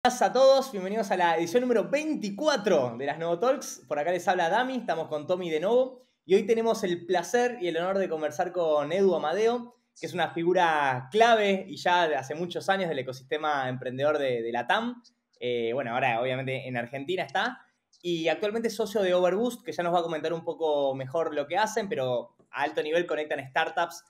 Hola a todos, bienvenidos a la edición número 24 de las Novo Talks. Por acá les habla Dami, estamos con Tommy de nuevo. Y hoy tenemos el placer y el honor de conversar con Edu Amadeo, que es una figura clave y ya de hace muchos años del ecosistema emprendedor de la TAM. Bueno, ahora obviamente en Argentina está. Y actualmente es socio de Overboost, que ya nos va a comentar un poco mejor lo que hacen, pero a alto nivel conectan startups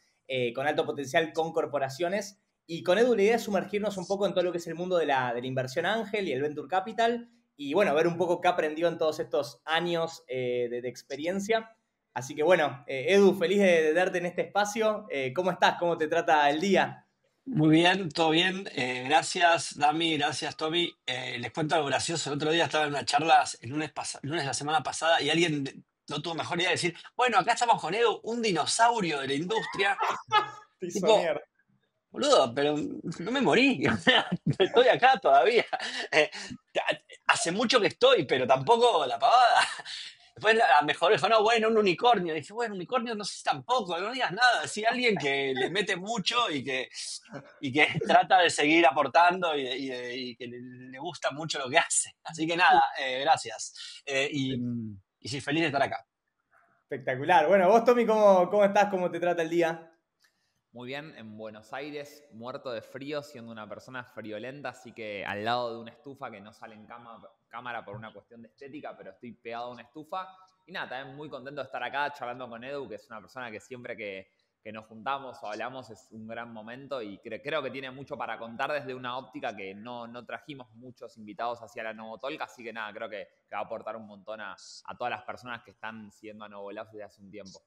con alto potencial con corporaciones. Y con Edu la idea es sumergirnos un poco en todo lo que es el mundo de la inversión ángel y el venture capital. Y bueno, ver un poco qué aprendió en todos estos años de experiencia. Así que bueno, Edu, feliz de darte en este espacio. ¿Cómo estás? ¿Cómo te trata el día? Muy bien, todo bien. Gracias, Dami, gracias, Tommy. Les cuento algo gracioso. El otro día estaba en una charla, el lunes de la semana pasada, y alguien no tuvo mejor idea de decir, bueno, acá estamos con Edu, un dinosaurio de la industria. Te hizo Tipo, mierda. boludo, pero no me morí, o sea, estoy acá todavía. Eh, Hace mucho que estoy, pero tampoco la pavada. Después la mejor dijo, no, bueno, un unicornio. Dije, bueno, unicornio no sé tampoco, no digas nada. Sí, alguien que le mete mucho y que trata de seguir aportando y que le gusta mucho lo que hace. Así que nada, gracias. Y sí, feliz de estar acá. Espectacular. Bueno, vos, Tommy, ¿cómo estás? ¿Cómo te trata el día? Muy bien, en Buenos Aires, muerto de frío, siendo una persona friolenta, así que al lado de una estufa que no sale en cámara por una cuestión de estética, pero estoy pegado a una estufa. Y nada, también muy contento de estar acá charlando con Edu, que es una persona que siempre que nos juntamos o hablamos es un gran momento y creo que tiene mucho para contar desde una óptica que no trajimos muchos invitados hacia la Novotolca, así que nada, creo que va a aportar un montón a todas las personas que están siguiendo a Novolab desde hace un tiempo.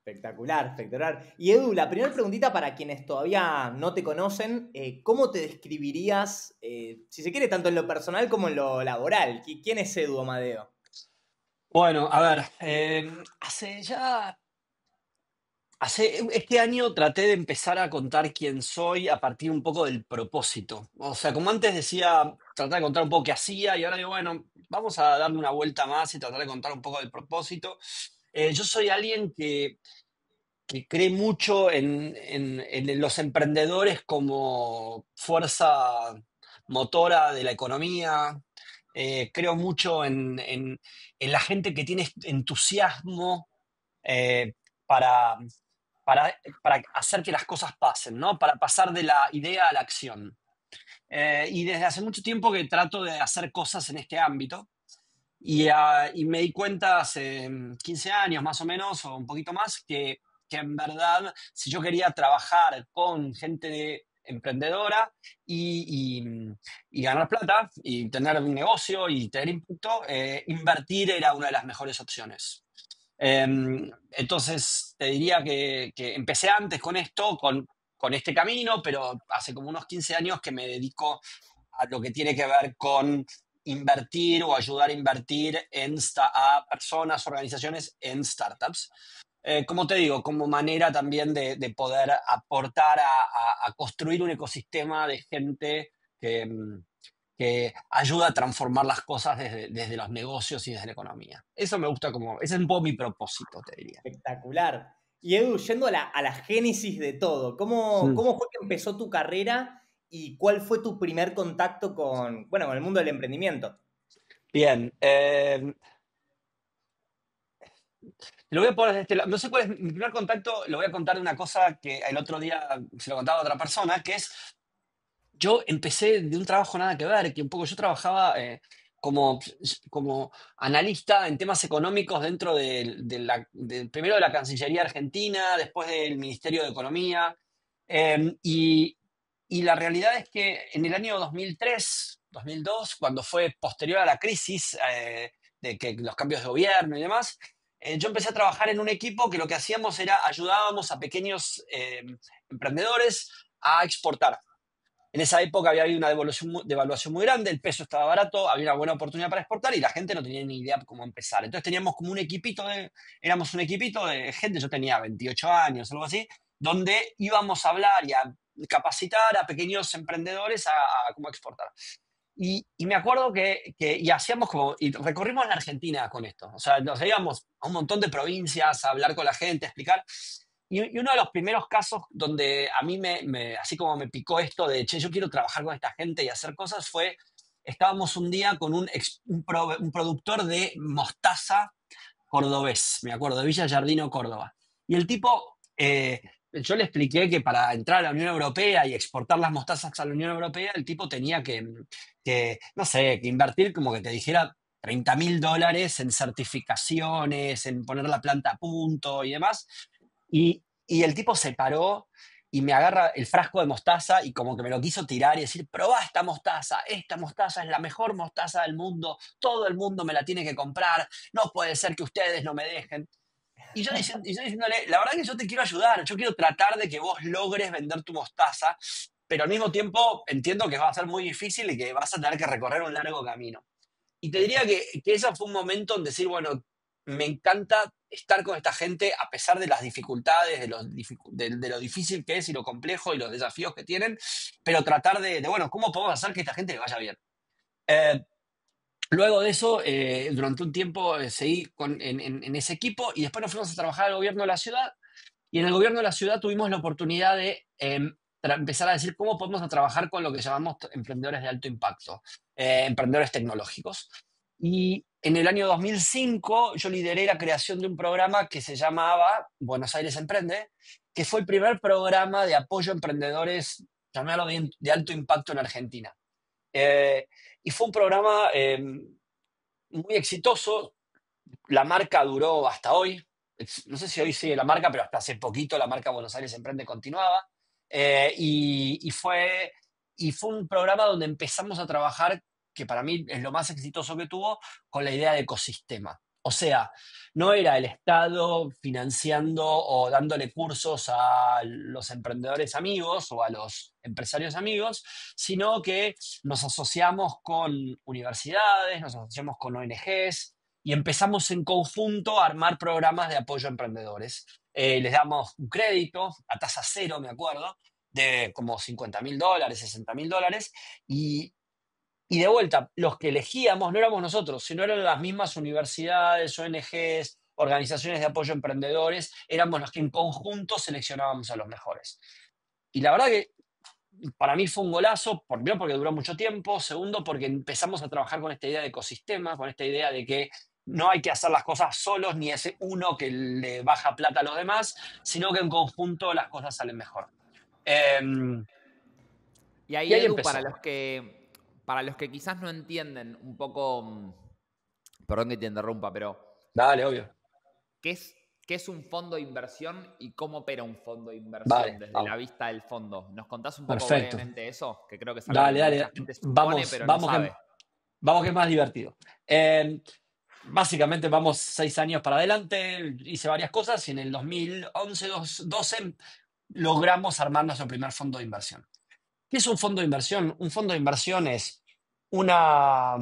Espectacular, espectacular. Y Edu, la primera preguntita para quienes todavía no te conocen, ¿cómo te describirías, si se quiere, tanto en lo personal como en lo laboral? ¿Quién es Edu Amadeo? Bueno, a ver, este año traté de empezar a contar quién soy a partir un poco del propósito. O sea, como antes decía, tratar de contar un poco qué hacía y ahora digo, bueno, vamos a darle una vuelta más y tratar de contar un poco del propósito. Yo soy alguien que cree mucho en los emprendedores como fuerza motora de la economía. Creo mucho en la gente que tiene entusiasmo eh, para, para hacer que las cosas pasen, ¿no? Para pasar de la idea a la acción. Y desde hace mucho tiempo que trato de hacer cosas en este ámbito. Y me di cuenta hace 15 años más o menos, o un poquito más, que en verdad, si yo quería trabajar con emprendedora y ganar plata y tener un negocio y tener impacto, invertir era una de las mejores opciones. Entonces, te diría que empecé antes con esto, con este camino, pero hace como unos 15 años que me dedico a lo que tiene que ver con invertir o ayudar a invertir a personas, organizaciones en startups. Como te digo, como manera también de poder aportar a construir un ecosistema de gente que ayuda a transformar las cosas desde los negocios y desde la economía. Eso me gusta ese es un poco mi propósito, te diría. Espectacular. Y Edu, yendo a la génesis de todo, ¿cómo fue que empezó tu carrera y cuál fue tu primer contacto bueno, con el mundo del emprendimiento? Bien, lo voy a poner desde este lado. No sé cuál es mi primer contacto, lo voy a contar de una cosa que el otro día se lo contaba a otra persona, que es, yo empecé de un trabajo nada que ver, que un poco yo trabajaba como, como analista en temas económicos dentro primero de la Cancillería Argentina, después del Ministerio de Economía, eh, y, y la realidad es que en el año 2003, 2002, cuando fue posterior a la crisis de que los cambios de gobierno y demás, yo empecé a trabajar en un equipo que lo que hacíamos era ayudábamos a pequeños emprendedores a exportar. En esa época había habido una devaluación muy grande, el peso estaba barato, había una buena oportunidad para exportar y la gente no tenía ni idea cómo empezar. Entonces teníamos como éramos un equipito de gente, yo tenía 28 años, algo así, donde íbamos a hablar y a capacitar a pequeños emprendedores a cómo exportar. Y me acuerdo y hacíamos y recorrimos la Argentina con esto. O sea, nos íbamos a un montón de provincias a hablar con la gente, a explicar. Y uno de los primeros casos donde a mí así como me picó esto de, che, yo quiero trabajar con esta gente y hacer cosas, fue estábamos un día con un productor de mostaza cordobés, me acuerdo, de Villa Giardino, Córdoba. Y el tipo, yo le expliqué que para entrar a la Unión Europea y exportar las mostazas a la Unión Europea, el tipo tenía no sé, que invertir, como que te dijera, $30.000 en certificaciones, en poner la planta a punto y demás. Y el tipo se paró y me agarra el frasco de mostaza y como que me lo quiso tirar y decir, probá esta mostaza es la mejor mostaza del mundo, todo el mundo me la tiene que comprar, no puede ser que ustedes no me dejen. Y yo diciéndole, la verdad que yo te quiero ayudar, yo quiero tratar de que vos logres vender tu mostaza, pero al mismo tiempo entiendo que va a ser muy difícil y que vas a tener que recorrer un largo camino. Y te diría que ese fue un momento en decir, bueno, me encanta estar con esta gente a pesar de las dificultades, de lo difícil que es y lo complejo y los desafíos que tienen, pero tratar bueno, ¿cómo podemos hacer que esta gente le vaya bien? Eh, Luego de eso, durante un tiempo seguí en ese equipo y después nos fuimos a trabajar al gobierno de la ciudad. Y en el gobierno de la ciudad tuvimos la oportunidad de empezar a decir cómo podemos trabajar con lo que llamamos emprendedores de alto impacto, emprendedores tecnológicos. Y en el año 2005 yo lideré la creación de un programa que se llamaba Buenos Aires Emprende, que fue el primer programa de apoyo a emprendedores, llamémoslo de alto impacto en Argentina. Y fue un programa muy exitoso. La marca duró hasta hoy. No sé si hoy sigue la marca, pero hasta hace poquito la marca Buenos Aires Emprende continuaba. Y fue un programa donde empezamos a trabajar, que para mí es lo más exitoso que tuvo, con la idea de ecosistema. O sea, no era el Estado financiando o dándole cursos a los emprendedores amigos o a los empresarios amigos, sino que nos asociamos con universidades, nos asociamos con ONGs y empezamos en conjunto a armar programas de apoyo a emprendedores. Les damos un crédito a tasa cero, me acuerdo, de como $50.000, $60.000, y de vuelta, los que elegíamos no éramos nosotros, sino eran las mismas universidades, ONGs, organizaciones de apoyo a emprendedores, éramos los que en conjunto seleccionábamos a los mejores. Y la verdad que para mí fue un golazo, primero porque duró mucho tiempo, segundo porque empezamos a trabajar con esta idea de ecosistema, con esta idea de que no hay que hacer las cosas solos, ni ese uno que le baja plata a los demás, sino que en conjunto las cosas salen mejor. Y ahí, ahí Edu, empezó. para los que quizás no entienden un poco, perdón que te interrumpa, pero Dale, obvio. ¿qué es un fondo de inversión y cómo opera un fondo de inversión Vale, desde vamos. la vista del fondo? ¿Nos contás un poco Perfecto. brevemente eso? Que creo que es algo que Dale. mucha gente supone, pero no sabe. Vamos que es más divertido. Básicamente vamos 6 años para adelante, hice varias cosas y en el 2011, 2012 logramos armar nuestro primer fondo de inversión. ¿Qué es un fondo de inversión? Un fondo de inversión es una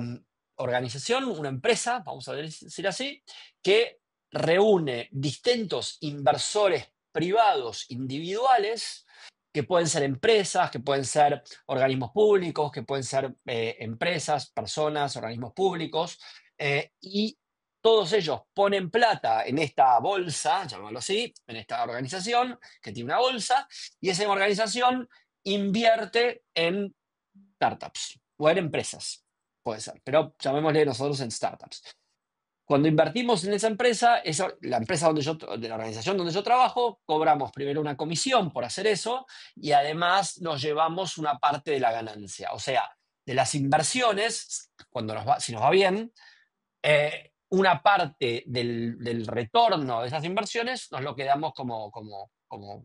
organización, una empresa, vamos a decir así, que reúne distintos inversores privados individuales, que pueden ser empresas, que pueden ser organismos públicos, que pueden ser empresas, personas, organismos públicos, y todos ellos ponen plata en esta bolsa, llamémoslo así, en esta organización que tiene una bolsa, y esa organización invierte en startups o en empresas, puede ser, pero llamémosle nosotros en startups. Cuando invertimos en esa empresa, la empresa de la organización donde yo trabajo, cobramos primero una comisión por hacer eso y además nos llevamos una parte de la ganancia. O sea, de las inversiones, si nos va bien, una parte del retorno de esas inversiones nos lo quedamos como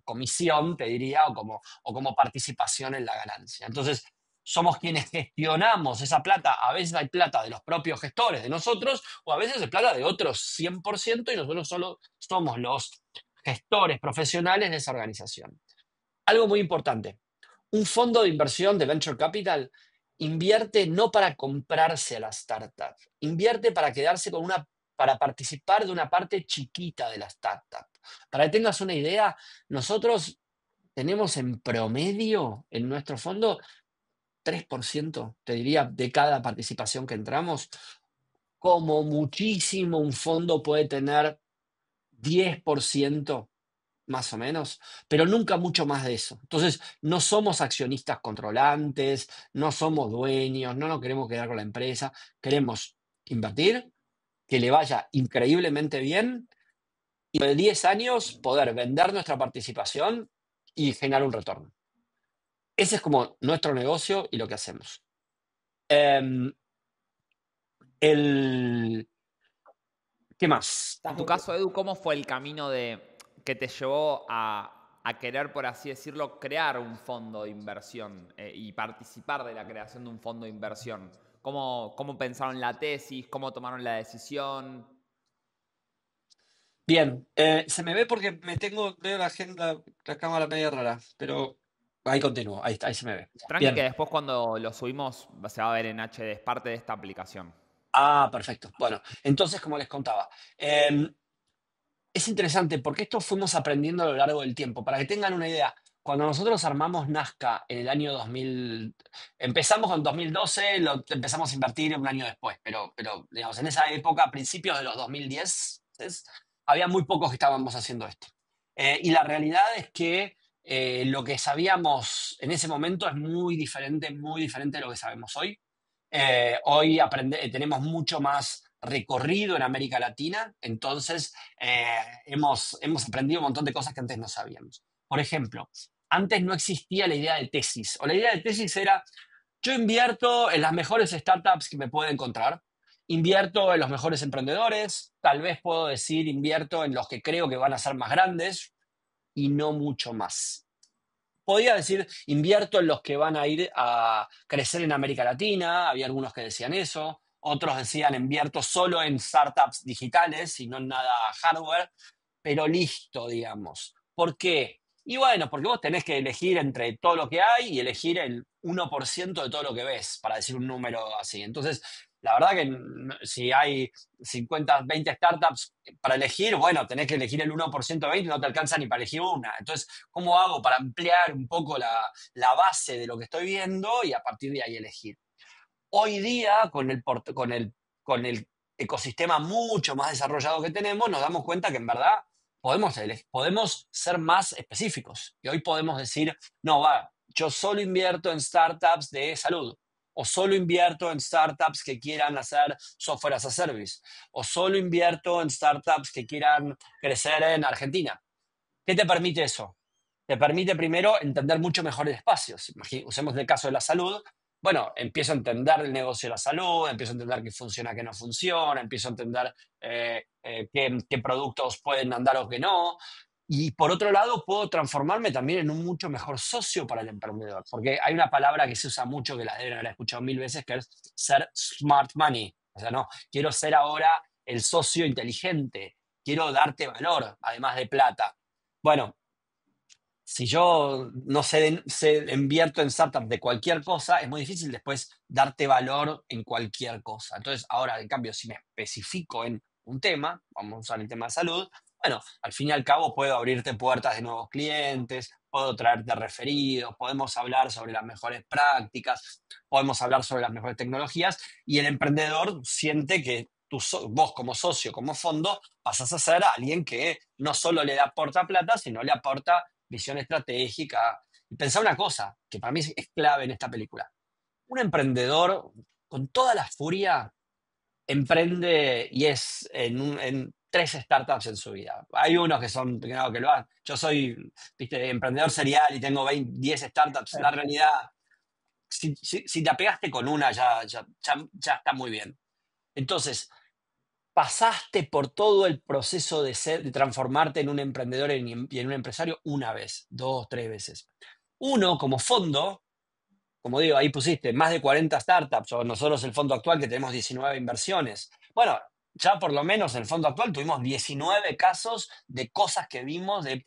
comisión, te diría, o como participación en la ganancia. Entonces, somos quienes gestionamos esa plata. A veces hay plata de los propios gestores, de nosotros, o a veces es plata de otros 100% y nosotros solo somos los gestores profesionales de esa organización. Algo muy importante, un fondo de inversión de Venture Capital invierte no para comprarse a la startup, invierte para quedarse para participar de una parte chiquita de la startup. Para que tengas una idea, nosotros tenemos en promedio en nuestro fondo 3%, te diría, de cada participación que entramos. Como muchísimo, un fondo puede tener 10%, más o menos, pero nunca mucho más de eso. Entonces, no somos accionistas controlantes, no somos dueños, no nos queremos quedar con la empresa, queremos invertir, que le vaya increíblemente bien y de 10 años poder vender nuestra participación y generar un retorno. Ese es como nuestro negocio y lo que hacemos. Em, el, ¿Qué más? En tu caso, Edu, ¿cómo fue el camino que te llevó a querer, por así decirlo, crear un fondo de inversión y participar de la creación de un fondo de inversión? ¿Cómo pensaron la tesis? ¿Cómo tomaron la decisión? Bien, se me ve porque veo la agenda, la cámara media rara, pero ahí continúo, ahí está, ahí se me ve. Tranqui que Bien, después cuando lo subimos se va a ver en HD, es parte de esta aplicación. perfecto. Bueno, entonces, como les contaba, es interesante porque esto fuimos aprendiendo a lo largo del tiempo. Para que tengan una idea, cuando nosotros armamos Nazca en el año 2000, empezamos en 2012, lo empezamos a invertir un año después, pero digamos, en esa época, a principios de los 2010, había muy pocos que estábamos haciendo esto. Y la realidad es que lo que sabíamos en ese momento es muy diferente de lo que sabemos hoy. Hoy tenemos mucho más recorrido en América Latina, entonces hemos aprendido un montón de cosas que antes no sabíamos. Por ejemplo, antes no existía la idea de tesis, o la idea de tesis era, yo invierto en las mejores startups que me puedo encontrar, invierto en los mejores emprendedores, tal vez puedo decir invierto en los que creo que van a ser más grandes y no mucho más. Podía decir, invierto en los que van a ir a crecer en América Latina, había algunos que decían eso, otros decían, invierto solo en startups digitales y no en nada hardware, pero listo, digamos. ¿Por qué? Y bueno, porque vos tenés que elegir entre todo lo que hay y elegir el 1% de todo lo que ves, para decir un número así. Entonces, la verdad que si hay 50, 20 startups para elegir, bueno, tenés que elegir el 1% de 20 y no te alcanza ni para elegir una. Entonces, ¿cómo hago para ampliar un poco la base de lo que estoy viendo y a partir de ahí elegir? Hoy día, con el ecosistema mucho más desarrollado que tenemos, nos damos cuenta que en verdad podemos ser más específicos. Y hoy podemos decir, no, yo solo invierto en startups de salud, o solo invierto en startups que quieran hacer software as a service, o solo invierto en startups que quieran crecer en Argentina. ¿Qué te permite eso? Te permite primero entender mucho mejor el espacio. Usemos el caso de la salud. Bueno, empiezo a entender el negocio de la salud, empiezo a entender qué funciona, qué no funciona, empiezo a entender qué productos pueden andar o qué no. Y por otro lado, puedo transformarme también en un mucho mejor socio para el emprendedor. Porque hay una palabra que se usa mucho, que la deben haber escuchado 1000 veces, que es ser smart money. O sea, no, quiero ser ahora el socio inteligente, quiero darte valor, además de plata. Bueno, si yo no invierto en startups de cualquier cosa, es muy difícil después darte valor en cualquier cosa. Entonces, ahora, en cambio, si me especifico en un tema, vamos a usar el tema de salud, bueno, al fin y al cabo puedo abrirte puertas de nuevos clientes, puedo traerte referidos, podemos hablar sobre las mejores prácticas, podemos hablar sobre las mejores tecnologías y el emprendedor siente que vos como socio, como fondo, pasás a ser alguien que no solo le aporta plata, sino le aporta visión estratégica. Y pensar una cosa, que para mí es clave en esta película. Un emprendedor, con toda la furia, emprende y es en 3 startups en su vida. Hay unos que son, que lo han. Yo soy, viste, emprendedor serial y tengo 10 startups. La realidad, si te apegaste con una, ya está muy bien. Entonces, pasaste por todo el proceso de transformarte en un emprendedor y en un empresario una vez, 2, 3 veces. Uno, como fondo, como digo, ahí pusiste más de 40 startups, o nosotros el fondo actual que tenemos 19 inversiones. Bueno, ya por lo menos en el fondo actual tuvimos 19 casos de cosas que vimos, de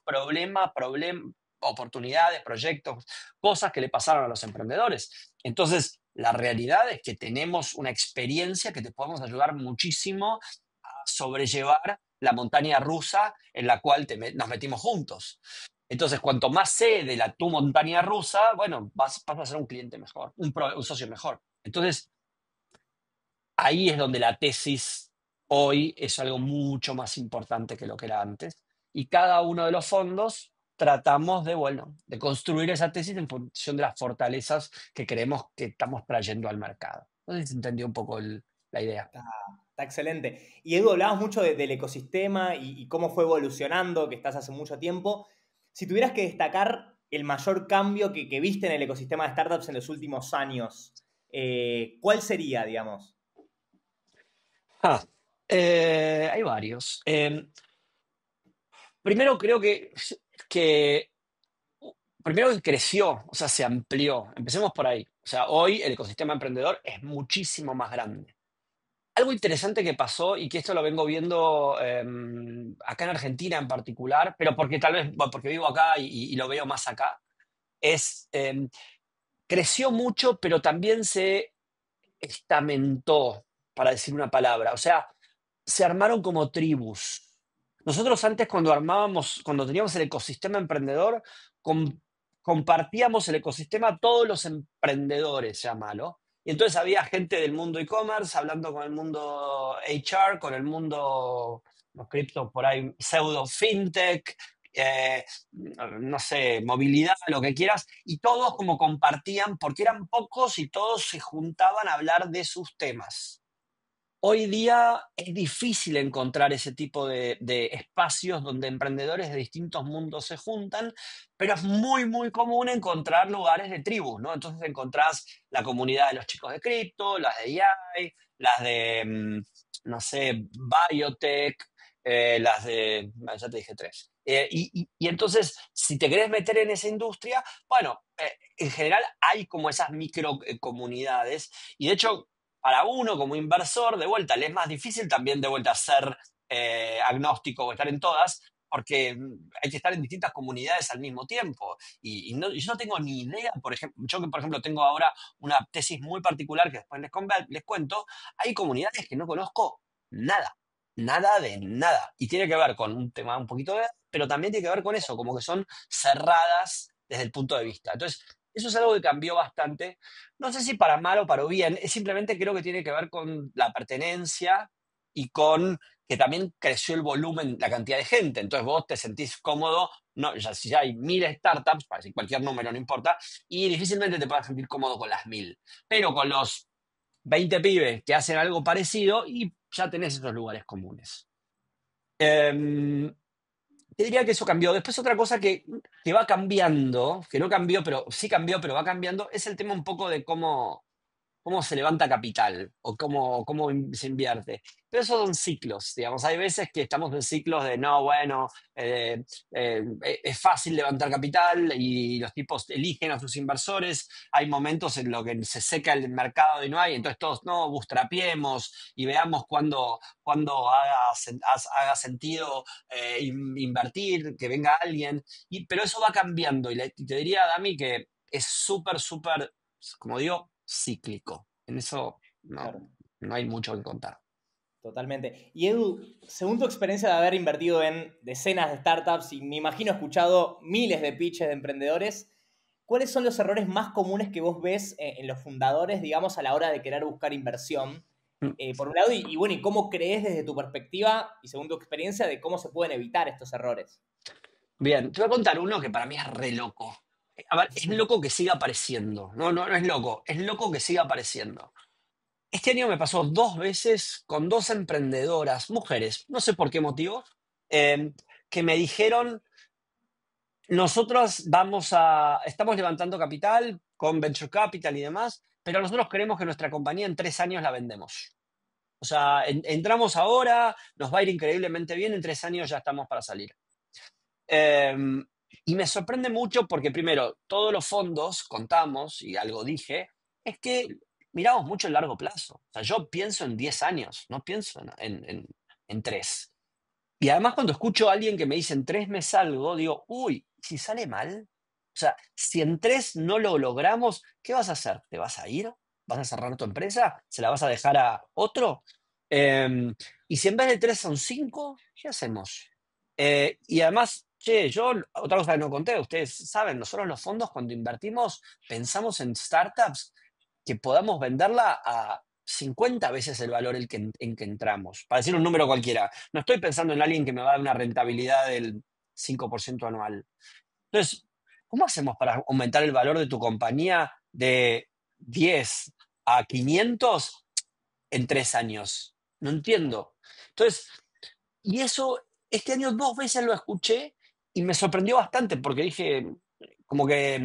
oportunidades, proyectos, cosas que le pasaron a los emprendedores. Entonces, la realidad es que tenemos una experiencia que te podemos ayudar muchísimo a sobrellevar la montaña rusa en la cual nos metimos juntos. Entonces, cuanto más sé de tu montaña rusa, bueno, vas a ser un cliente mejor, un socio mejor. Entonces, ahí es donde la tesis hoy es algo mucho más importante que lo que era antes. y cada uno de los fondos tratamos de, bueno, de construir esa tesis en función de las fortalezas que creemos que estamos trayendo al mercado. No sé si se entendió un poco la idea. Está excelente. Y Edu, hablabas mucho del ecosistema y cómo fue evolucionando, que estás hace mucho tiempo. Si tuvieras que destacar el mayor cambio que viste en el ecosistema de startups en los últimos años, ¿cuál sería, digamos? Ah, hay varios. Primero creo que primero que creció, o sea, se amplió. Empecemos por ahí. O sea, hoy el ecosistema emprendedor es muchísimo más grande. Algo interesante que pasó y que esto lo vengo viendo acá en Argentina en particular, pero porque tal vez, bueno, porque vivo acá y lo veo más acá, es creció mucho, pero también se estamentó, para decir una palabra. O sea, se armaron como tribus. Nosotros antes cuando teníamos el ecosistema emprendedor, com- compartíamos el ecosistema a todos los emprendedores, llámalo. Y entonces había gente del mundo e-commerce hablando con el mundo HR, con el mundo, los criptos por ahí, pseudo fintech, eh, no sé, movilidad, lo que quieras, y todos como compartían, porque eran pocos y todos se juntaban a hablar de sus temas. Hoy día es difícil encontrar ese tipo de espacios donde emprendedores de distintos mundos se juntan, pero es muy, muy común encontrar lugares de tribus, ¿no? Entonces encontrás la comunidad de los chicos de cripto, las de AI, las de, no sé, biotech, las de, bueno, ya te dije tres. Y entonces, si te querés meter en esa industria, bueno, en general hay como esas micro comunidades, y de hecho para uno como inversor, de vuelta, le es más difícil también de vuelta ser agnóstico o estar en todas, porque hay que estar en distintas comunidades al mismo tiempo. Y yo no tengo ni idea, por ejemplo, yo que por ejemplo tengo ahora una tesis muy particular que después les cuento, hay comunidades que no conozco nada, nada de nada. Y tiene que ver con un tema un poquito de, pero también tiene que ver con eso, como que son cerradas desde el punto de vista. Entonces, eso es algo que cambió bastante. No sé si para mal o para bien, es simplemente creo que tiene que ver con la pertenencia y con que también creció el volumen, la cantidad de gente. Entonces vos te sentís cómodo, no, ya, si ya hay 1000 startups, para decir cualquier número, no importa, y difícilmente te puedas sentir cómodo con las 1000. Pero con los 20 pibes que hacen algo parecido y ya tenés esos lugares comunes. Em, Te diría que eso cambió. Después otra cosa que va cambiando, que no cambió, pero sí cambió, pero va cambiando, es el tema un poco de cómo se levanta capital o cómo se invierte. Pero esos son ciclos, digamos. Hay veces que estamos en ciclos de, no, bueno, es fácil levantar capital y los tipos eligen a sus inversores. Hay momentos en los que se seca el mercado y no hay, entonces todos, no, bootstrapiemos y veamos cuándo haga sentido invertir, que venga alguien. Pero eso va cambiando y te diría, Dami, que es súper, súper, como digo, cíclico. En eso Claro. no hay mucho que contar. Totalmente. Y Edu, según tu experiencia de haber invertido en decenas de startups y me imagino escuchado miles de pitches de emprendedores, ¿cuáles son los errores más comunes que vos ves en los fundadores, digamos, a la hora de querer buscar inversión? Por un lado, y bueno, ¿y cómo crees desde tu perspectiva y según tu experiencia de cómo se pueden evitar estos errores? Bien, te voy a contar uno que para mí es re loco. A ver, es loco que siga apareciendo. No es loco que siga apareciendo. Este año me pasó 2 veces con 2 emprendedoras, mujeres, no sé por qué motivo, eh, que me dijeron, nosotros estamos levantando capital con Venture Capital y demás, pero nosotros queremos que nuestra compañía en 3 años la vendemos. O sea, entramos ahora, nos va a ir increíblemente bien, en 3 años ya estamos para salir. Eh, y me sorprende mucho porque, primero, todos los fondos, contamos, y algo dije, es que miramos mucho el largo plazo. O sea, yo pienso en 10 años, no pienso en 3. Y además cuando escucho a alguien que me dice en 3 me salgo, digo, uy, si sale mal, o sea, si en 3 no lo logramos, ¿qué vas a hacer? ¿Te vas a ir? ¿Vas a cerrar tu empresa? ¿Se la vas a dejar a otro? Eh, y si en vez de 3 son 5, ¿qué hacemos? Y además, che, yo, otra cosa que no conté, ustedes saben, nosotros los fondos cuando invertimos pensamos en startups que podamos venderla a 50 veces el valor en que entramos. Para decir un número cualquiera, no estoy pensando en alguien que me va a dar una rentabilidad del 5% anual. Entonces, ¿cómo hacemos para aumentar el valor de tu compañía de 10 a 500 en 3 años? No entiendo. Entonces, y eso, este año 2 veces lo escuché y me sorprendió bastante porque dije, como que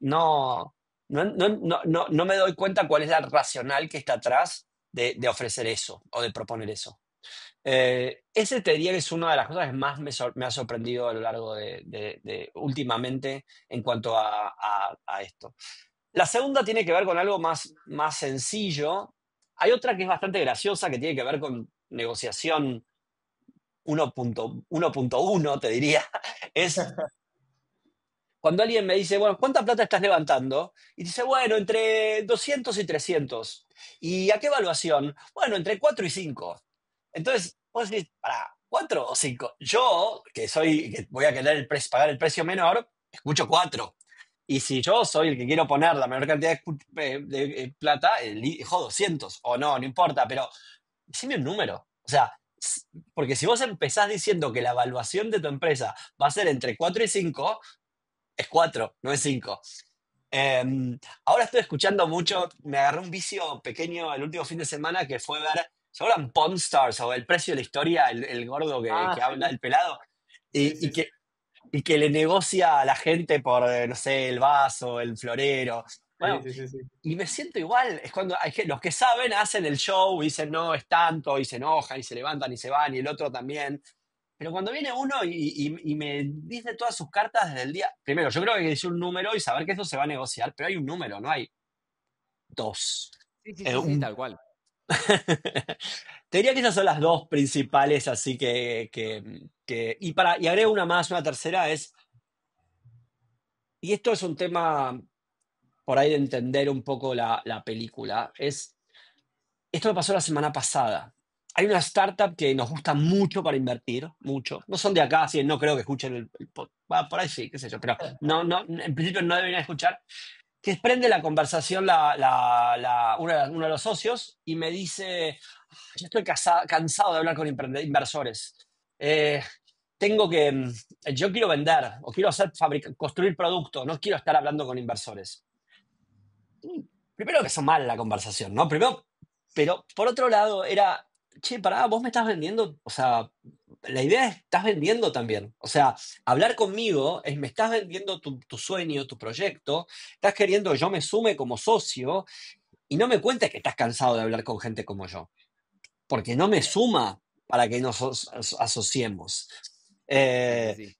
no me doy cuenta cuál es la racional que está atrás de ofrecer eso o de proponer eso. Ese te diría que es una de las cosas que más me ha sorprendido a lo largo de últimamente en cuanto a esto. La segunda tiene que ver con algo más sencillo. Hay otra que es bastante graciosa, que tiene que ver con negociación 1.1, te diría. Es cuando alguien me dice, bueno, ¿cuánta plata estás levantando? Y dice, bueno, entre 200 y 300. ¿Y a qué evaluación? Bueno, entre 4 y 5. Entonces, vos decís, ¿para 4 o 5? Yo, que voy a querer pagar el precio menor, escucho 4. Y si yo soy el que quiero poner la menor cantidad de plata, elijo 200. O no importa, pero decime un número. O sea, porque si vos empezás diciendo que la evaluación de tu empresa va a ser entre 4 y 5, es 4, no es 5. Ahora estoy escuchando mucho, me agarré un vicio pequeño el último fin de semana que fue ver, ¿se acuerdan Pawn Stars o El Precio de la Historia, el gordo que habla, Sí, el pelado? sí, Y, y sí, sí. que, y que le negocia a la gente por, no sé, el vaso, el florero. Sí, Bueno, sí, sí, sí. y me siento igual, es cuando los que saben hacen el show y dicen, no, es tanto, y se enojan y se levantan y se van, y el otro también. Pero cuando viene uno y me dice todas sus cartas desde el día. Primero, yo creo que hay que decir un número y saber que eso se va a negociar, pero hay un número, no hay dos. Sí, sí, Eh, sí, sí, un- tal cual. Te diría que esas son las dos principales, así y agrego una más, una tercera es, y esto es un tema por ahí de entender un poco la película, esto me pasó la semana pasada. Hay una startup que nos gusta mucho para invertir, mucho. No son de acá, así que no creo que escuchen por ahí sí, qué sé yo, pero no, en principio no deberían escuchar. Que prende la conversación uno de los socios y me dice, yo estoy cansado de hablar con inversores. Eh, yo quiero vender o quiero construir producto, no quiero estar hablando con inversores. Primero que son mal la conversación, ¿no? Primero, pero por otro lado era, che, pará, vos me estás vendiendo, o sea, la idea es, estás vendiendo también. O sea, hablar conmigo es, me estás vendiendo tu sueño, tu proyecto, estás queriendo que yo me sume como socio y no me cuentes que estás cansado de hablar con gente como yo, porque no me suma para que nos asociemos. Sí, sí, Eh, sí.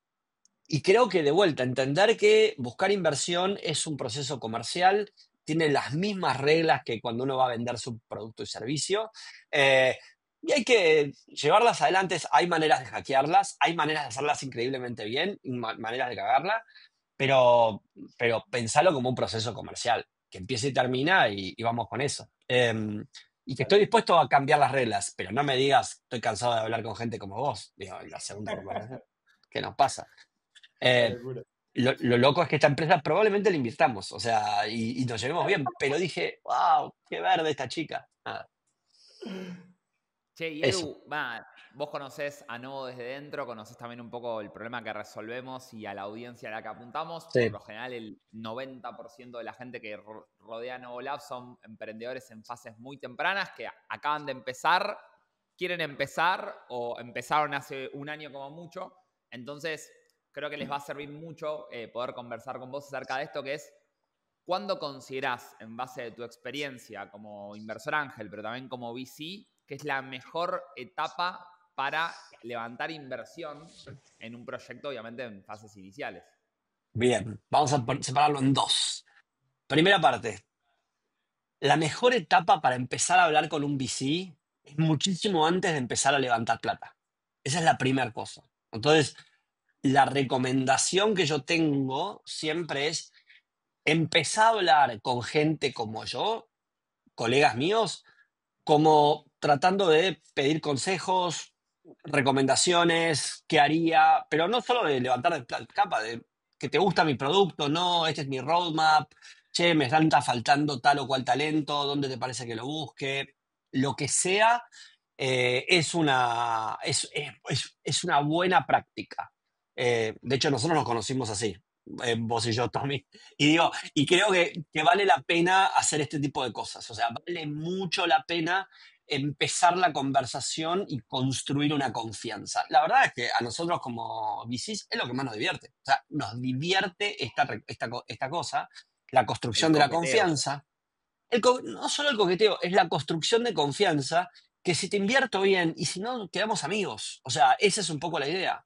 y creo que de vuelta, entender que buscar inversión es un proceso comercial, tiene las mismas reglas que cuando uno va a vender su producto y servicio, eh, y hay que llevarlas adelante. Hay maneras de hackearlas, hay maneras de hacerlas increíblemente bien, y maneras de cagarla, pero pensarlo como un proceso comercial, que empieza y termina y vamos con eso. Y que estoy dispuesto a cambiar las reglas, pero no me digas, estoy cansado de hablar con gente como vos, digo, en la segunda conversación. ¿Qué nos pasa? Una Eh, locura. lo loco es que esta empresa probablemente la invirtamos, o sea, y nos llevemos bien, pero dije, wow, qué verde esta chica. Nada, Che, y eso. Edu, vos conocés a Novo desde dentro, conocés también un poco el problema que resolvemos y a la audiencia a la que apuntamos. Por Sí, lo general, el 90% de la gente que rodea a Novo Lab son emprendedores en fases muy tempranas que acaban de empezar, quieren empezar o empezaron hace un año como mucho. Entonces, creo que les va a servir mucho poder conversar con vos acerca de esto, que es ¿cuándo considerás, en base de tu experiencia como inversor ángel, pero también como VC, que es la mejor etapa para levantar inversión en un proyecto, obviamente en fases iniciales? bien, vamos a separarlo en dos. Primera parte, la mejor etapa para empezar a hablar con un VC es muchísimo antes de empezar a levantar plata. Esa es la primera cosa. Entonces, la recomendación que yo tengo siempre es empezar a hablar con gente como yo, colegas míos, como tratando de pedir consejos, recomendaciones, qué haría, pero no solo de levantar de capa, de que te gusta mi producto, no, este es mi roadmap, che, me está faltando tal o cual talento, ¿dónde te parece que lo busque? lo que sea, es una buena práctica. De hecho, nosotros nos conocimos así, vos y yo, Tommy. Y creo que vale la pena hacer este tipo de cosas. O sea, vale mucho la pena empezar la conversación y construir una confianza. La verdad es que a nosotros como VCs es lo que más nos divierte. O sea, nos divierte esta cosa, la El construcción de la coqueteo. confianza. No solo el coqueteo, es la construcción de confianza que si te invierto bien y si no, quedamos amigos. O sea, esa es un poco la idea.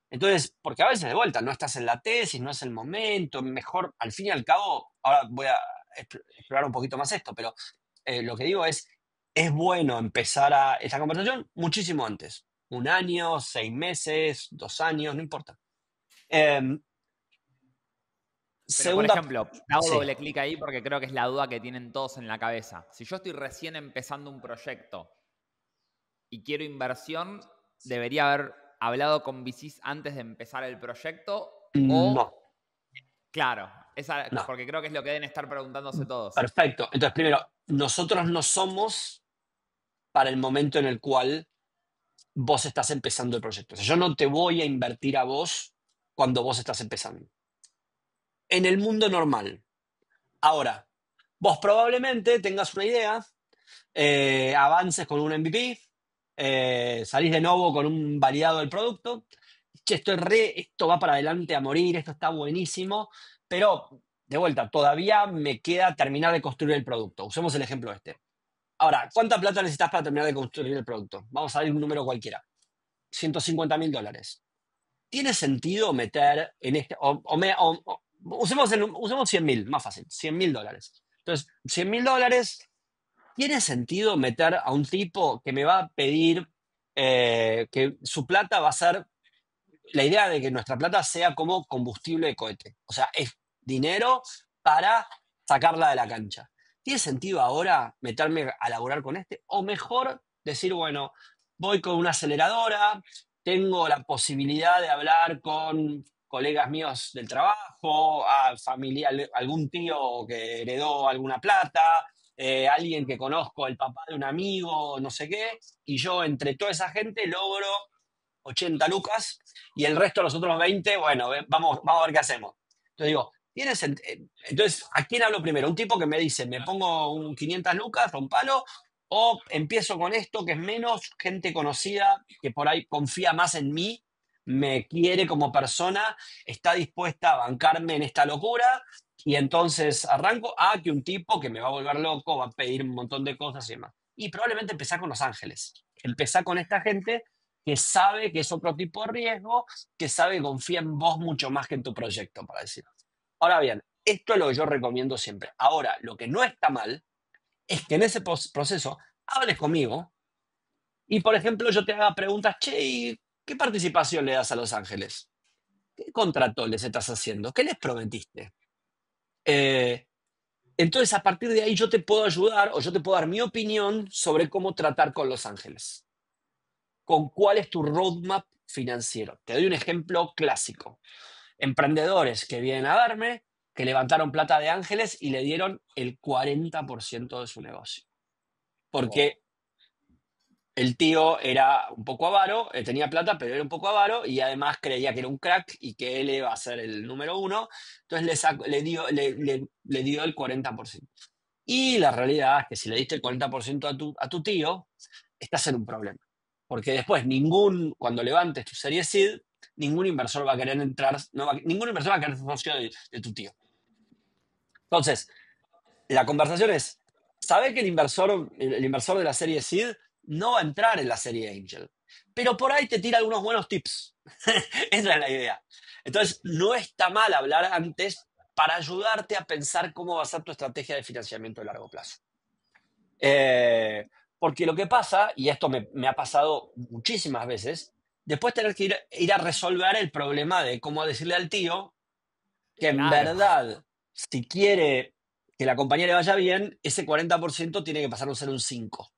Entonces, porque a veces de vuelta, no estás en la tesis, no es el momento, mejor, al fin y al cabo, ahora voy a explorar un poquito más esto, pero lo que digo es bueno empezar esta conversación muchísimo antes. 1 año, 6 meses, 2 años, no importa. Pero, por Segunda, ejemplo, hago sí. doble clic ahí porque creo que es la duda que tienen todos en la cabeza. Si yo estoy recién empezando un proyecto y quiero inversión, ¿debería haber hablado con VCs antes de empezar el proyecto? No, O, claro, no. porque creo que es lo que deben estar preguntándose todos. Perfecto. Entonces, primero, nosotros no somos para el momento en el cual vos estás empezando el proyecto. O sea, yo no te voy a invertir a vos cuando vos estás empezando. En el mundo normal. Ahora, vos probablemente tengas una idea, avances con un MVP, salís de nuevo con un validado del producto. Che, esto va para adelante a morir, esto está buenísimo, pero de vuelta, todavía me queda terminar de construir el producto. Usemos el ejemplo este. Ahora, ¿cuánta plata necesitas para terminar de construir el producto? Vamos a ver un número cualquiera. $150,000. ¿Tiene sentido meter en este, usemos 100,000, más fácil, $100,000? Entonces, $100,000, ¿tiene sentido meter a un tipo que me va a pedir que su plata va a ser, la idea de que nuestra plata sea como combustible de cohete? O sea, es dinero para sacarla de la cancha. ¿Tiene sentido ahora meterme a laburar con este? O mejor decir, bueno, voy con una aceleradora, tengo la posibilidad de hablar con colegas míos del trabajo, a algún tío que heredó alguna plata, alguien que conozco, el papá de un amigo, no sé qué, y yo entre toda esa gente logro 80 lucas y el resto, los otros 20, bueno, vamos a ver qué hacemos. Entonces digo, entonces, ¿a quién hablo primero? Un tipo que me dice, me pongo un 500 lucas, un palo, o empiezo con esto que es menos gente conocida, que por ahí confía más en mí, me quiere como persona, está dispuesta a bancarme en esta locura, y entonces arranco a que un tipo que me va a volver loco, va a pedir un montón de cosas y demás. Y probablemente empezar con Los Ángeles. Empezar con esta gente que sabe que es otro tipo de riesgo, que sabe que confía en vos mucho más que en tu proyecto, para decirlo. Ahora bien, esto es lo que yo recomiendo siempre. Ahora, lo que no está mal es que en ese proceso hables conmigo y, por ejemplo, yo te haga preguntas, che, ¿y qué participación le das a Los Ángeles? ¿Qué contrato les estás haciendo? ¿Qué les prometiste? Entonces, a partir de ahí yo te puedo ayudar o yo te puedo dar mi opinión sobre cómo tratar con Los Ángeles. Con cuál es tu roadmap financiero. Te doy un ejemplo clásico. Emprendedores que vienen a verme, que levantaron plata de ángeles y le dieron el 40% de su negocio. Porque el tío era un poco avaro, tenía plata, pero era un poco avaro y además creía que era un crack y que él iba a ser el número uno. Entonces le dio el 40%. Y la realidad es que si le diste el 40% a tu tío, estás en un problema. Porque después cuando levantes tu serie seed, ningún inversor va a querer entrar, ningún inversor va a querer ser socio de tu tío. Entonces, la conversación es, ¿sabe que el inversor de la serie seed no va a entrar en la serie Angel? Pero por ahí te tira algunos buenos tips. Esa es la idea. Entonces, no está mal hablar antes para ayudarte a pensar cómo va a ser tu estrategia de financiamiento a largo plazo. Porque lo que pasa, y esto me ha pasado muchísimas veces, después tener que ir a resolver el problema de cómo decirle al tío que en verdad, si quiere que la compañía le vaya bien, ese 40% tiene que pasar a ser un 5%.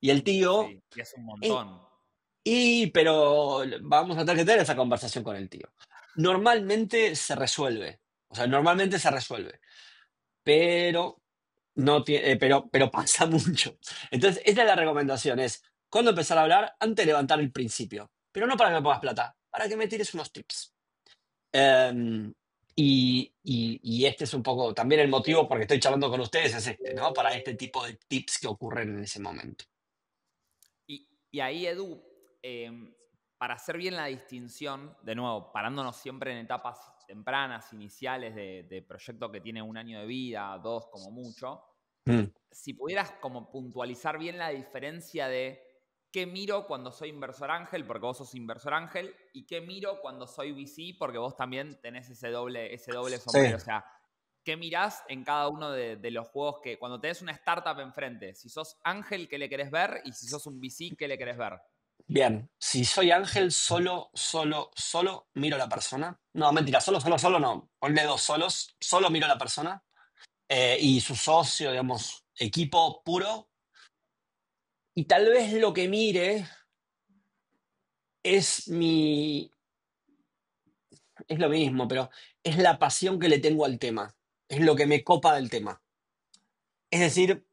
Y el tío... Sí, y es un montón. Pero vamos a tener que tener esa conversación con el tío. Normalmente se resuelve. Pero no tiene, pero pasa mucho. Entonces, esta es la recomendación, es cuando empezar a hablar, antes de levantar el principio. Pero no para que me pongas plata, para que me tires unos tips. Em, y este es un poco también el motivo por el que estoy charlando con ustedes, es este, ¿no? Para este tipo de tips que ocurren en ese momento. Y ahí, Edu, para hacer bien la distinción, de nuevo, parándonos siempre en etapas tempranas, iniciales de proyecto que tiene 1 año de vida, 2 como mucho, Mm, si pudieras como puntualizar bien la diferencia de qué miro cuando soy inversor ángel, porque vos sos inversor ángel, y qué miro cuando soy VC, porque vos también tenés ese doble sí, sombrero. O sea, ¿qué mirás en cada uno de los juegos que cuando tenés una startup enfrente? Si sos ángel, ¿qué le querés ver? Y si sos un VC, ¿qué le querés ver? bien. Si soy Ángel, solo miro a la persona. No, mentira, solo no. Ponle 2 solos. Solo miro a la persona. Y su socio, digamos, equipo puro. Y tal vez lo que mire es mi... Es lo mismo, pero es la pasión que le tengo al tema. Es lo que me copa del tema. Es decir,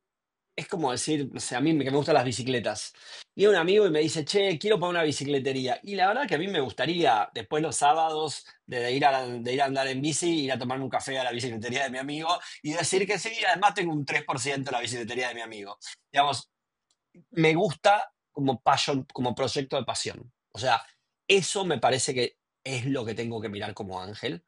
es como decir, no sé, a mí que me gustan las bicicletas. Y un amigo y me dice, che, quiero poner una bicicletería. Y la verdad que a mí me gustaría, después los sábados, de ir a andar en bici, ir a tomarme un café a la bicicletería de mi amigo y decir que sí, además tengo un 3% de la bicicletería de mi amigo. Digamos, me gusta como passion, como proyecto de pasión. O sea, eso me parece que es lo que tengo que mirar como Ángel.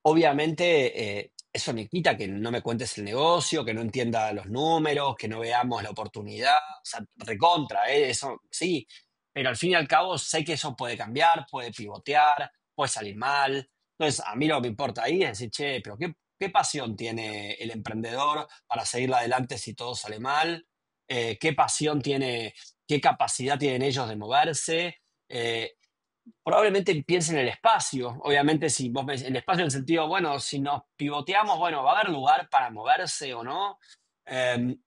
Obviamente, eso me quita que no me cuentes el negocio, que no entienda los números, que no veamos la oportunidad. O sea, recontra, eso sí. Pero al fin y al cabo sé que eso puede cambiar, puede pivotear, puede salir mal. Entonces, a mí lo que me importa ahí es decir, che, pero ¿qué pasión tiene el emprendedor para seguir adelante si todo sale mal? ¿Qué pasión tiene, qué capacidad tienen ellos de moverse? Eh, Probablemente piensen en el espacio. Obviamente, si vos ves el espacio en el sentido, bueno, si nos pivoteamos, bueno, ¿va a haber lugar para moverse o no? Eh,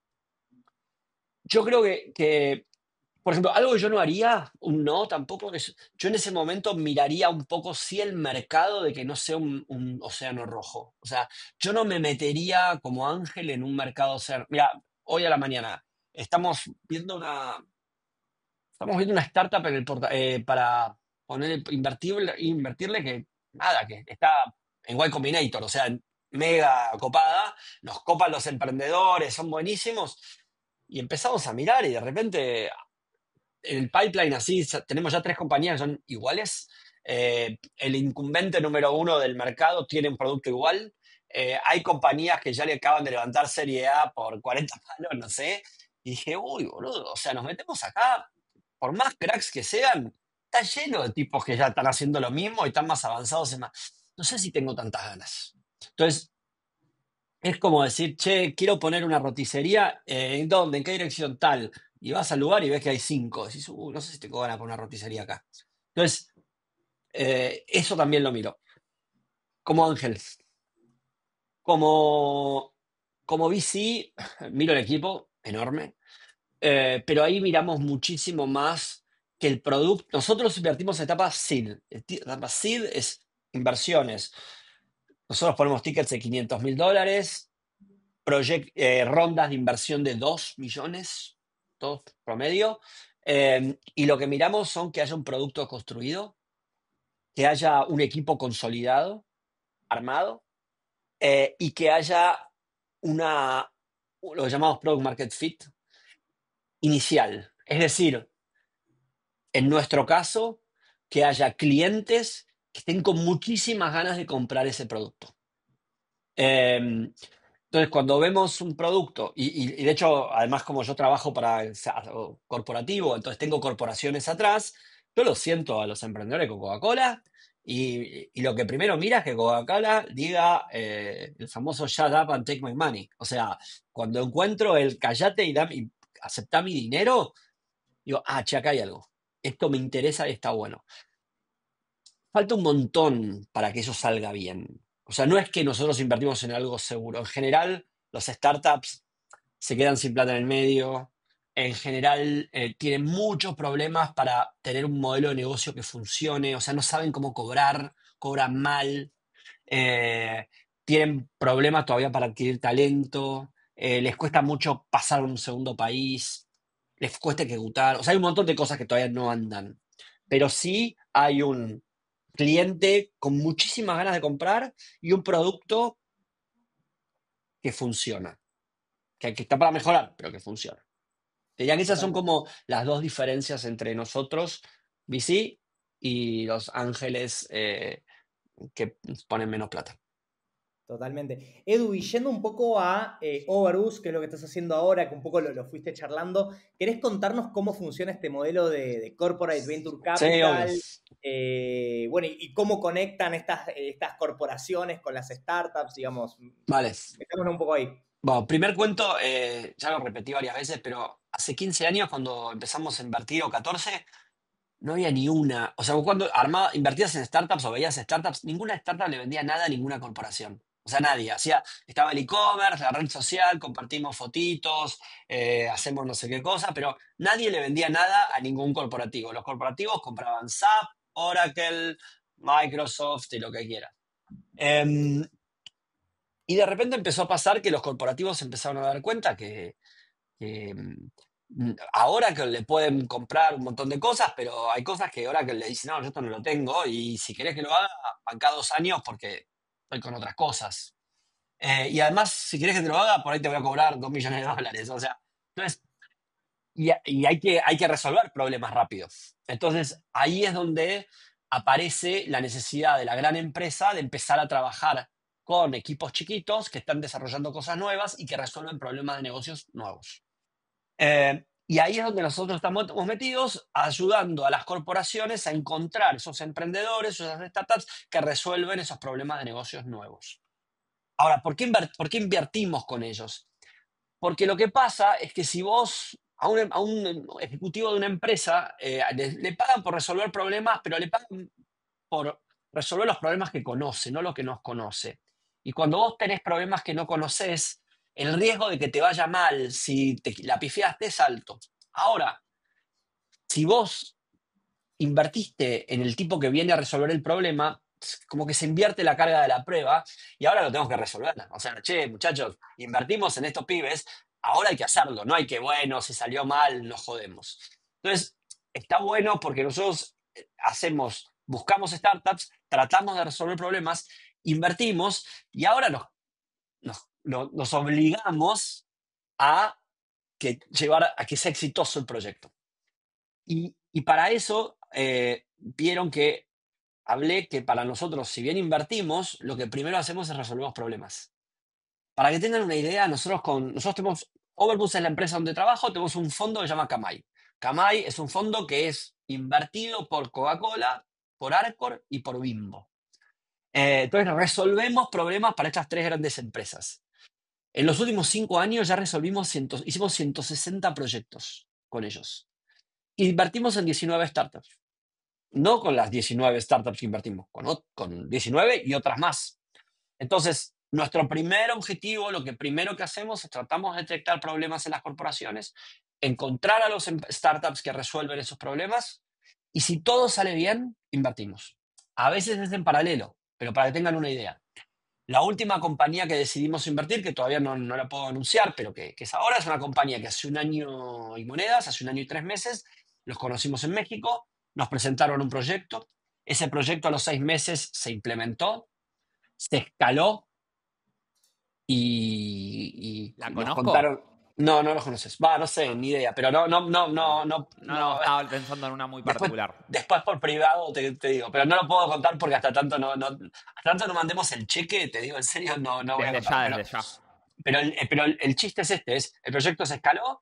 yo creo por ejemplo, algo que yo no haría, un no tampoco, es, yo en ese momento miraría un poco si el mercado de que no sea un océano rojo. O sea, yo no me metería como Ángel en un mercado océano. Mira, hoy a la mañana estamos viendo una startup para invertirle que nada, que está en Y Combinator, o sea, mega copada, nos copan los emprendedores, son buenísimos. Y empezamos a mirar y de repente en el pipeline así tenemos ya 3 compañías que son iguales. El incumbente número 1 del mercado tiene un producto igual. Hay compañías que ya le acaban de levantar serie A por 40 palos, no sé. Y dije, uy, boludo, o sea, nos metemos acá, por más cracks que sean, está lleno de tipos que ya están haciendo lo mismo y están más avanzados. No sé si tengo tantas ganas. Entonces, es como decir, che, quiero poner una roticería, ¿en dónde? ¿En qué dirección tal? Y vas al lugar y ves que hay 5. Decís, no sé si tengo ganas de poner una roticería acá. Entonces, eso también lo miro. Como Ángel, como, como VC, miro el equipo, enorme. Pero ahí miramos muchísimo más que el producto. Nosotros invertimos en etapa seed. Etapa seed es inversiones. Nosotros ponemos tickets de $500.000, rondas de inversión de 2 millones, todo promedio. Y lo que miramos son que haya un producto construido, que haya un equipo consolidado, armado, y que haya lo que llamamos product market fit inicial. Es decir, en nuestro caso, que haya clientes que estén con muchísimas ganas de comprar ese producto. Entonces, cuando vemos un producto, y de hecho, además como yo trabajo para el corporativo, entonces tengo corporaciones atrás, yo lo siento a los emprendedores con Coca-Cola y lo que primero mira es que Coca-Cola diga el famoso shut up and take my money. O sea, cuando encuentro el callate y aceptá mi dinero, digo, che, acá hay algo. Esto me interesa y está bueno. Falta un montón para que eso salga bien. O sea, no es que nosotros invertimos en algo seguro. En general, los startups se quedan sin plata en el medio. En general, tienen muchos problemas para tener un modelo de negocio que funcione. O sea, no saben cómo cobrar, cobran mal. eh, Tienen problemas todavía para adquirir talento. les cuesta mucho pasar a un segundo país, les cuesta ejecutar, o sea, hay un montón de cosas que todavía no andan, pero sí hay un cliente con muchísimas ganas de comprar y un producto que funciona, que está para mejorar, pero que funciona. Diría que esas son Totalmente. como las dos diferencias entre nosotros, VC, y los ángeles que ponen menos plata. Totalmente. Edu, y yendo un poco a Overboost, que es lo que estás haciendo ahora, que un poco lo fuiste charlando, ¿querés contarnos cómo funciona este modelo de Corporate Venture Sí, obvio. Capital? Bueno, y cómo conectan estas corporaciones con las startups, digamos. Vale. Metámonos un poco ahí. Bueno, primer cuento, ya lo repetí varias veces, pero hace 15 años cuando empezamos a invertir, o 14, no había ni una. O sea, vos cuando invertías en startups o veías startups, ninguna startup le vendía nada a ninguna corporación. O sea, nadie. Estaba el e-commerce, la red social, compartimos fotitos, hacemos no sé qué cosa, pero nadie le vendía nada a ningún corporativo. Los corporativos compraban SAP, Oracle, Microsoft y lo que quieras. Y de repente empezó a pasar que los corporativos empezaron a dar cuenta que a Oracle le pueden comprar un montón de cosas, pero hay cosas que Oracle le dice, no, yo esto no lo tengo y si querés que lo haga, banca 2 años porque estoy con otras cosas. Y además, si querés que te lo haga, por ahí te voy a cobrar 2 millones de dólares. O sea, entonces, y hay que resolver problemas rápidos. Entonces, ahí es donde aparece la necesidad de la gran empresa de empezar a trabajar con equipos chiquitos que están desarrollando cosas nuevas y que resuelven problemas de negocios nuevos. Y ahí es donde nosotros estamos metidos, ayudando a las corporaciones a encontrar esos emprendedores, esas startups que resuelven esos problemas de negocios nuevos. Ahora, ¿por qué invertimos con ellos? Porque lo que pasa es que si vos a un ejecutivo de una empresa le pagan por resolver problemas, pero le pagan por resolver los problemas que conoce, no lo que nos conoce. Y cuando vos tenés problemas que no conoces, el riesgo de que te vaya mal si la pifiaste es alto. Ahora, si vos invertiste en el tipo que viene a resolver el problema, como que se invierte la carga de la prueba y ahora lo tenemos que resolver. O sea, che, muchachos, invertimos en estos pibes, ahora hay que hacerlo, no hay que, bueno, si salió mal, nos jodemos. Entonces, está bueno porque nosotros buscamos startups, tratamos de resolver problemas, invertimos y ahora nos obligamos a llevar a que sea exitoso el proyecto. Y para eso vieron que hablé que para nosotros, si bien invertimos, lo que primero hacemos es resolver problemas. Para que tengan una idea, nosotros tenemos, Overboost es la empresa donde trabajo, tenemos un fondo que se llama Kamai. Kamai es un fondo que es invertido por Coca-Cola, por Arcor y por Bimbo. Entonces resolvemos problemas para estas tres grandes empresas. En los últimos 5 años ya hicimos 160 proyectos con ellos. Invertimos en 19 startups. No con las 19 startups que invertimos, con 19 y otras más. Entonces, nuestro primer objetivo, lo que primero que hacemos es tratamos de detectar problemas en las corporaciones, encontrar a los startups que resuelven esos problemas y si todo sale bien, invertimos. A veces es en paralelo, pero para que tengan una idea. La última compañía que decidimos invertir, que todavía no la puedo anunciar, pero que es ahora, es una compañía que hace 1 año y monedas, hace 1 año y 3 meses, los conocimos en México, nos presentaron un proyecto, ese proyecto a los 6 meses se implementó, se escaló y ¿La nos conozco? contaron... No, no los conoces. Va, no sé, ni idea, pero No, estaba pensando en una muy particular. Después por privado te digo, pero no lo puedo contar porque hasta tanto no mandemos el cheque, te digo en serio, no voy a Desde contar. ya, desde ya. Pero el chiste es el proyecto se escaló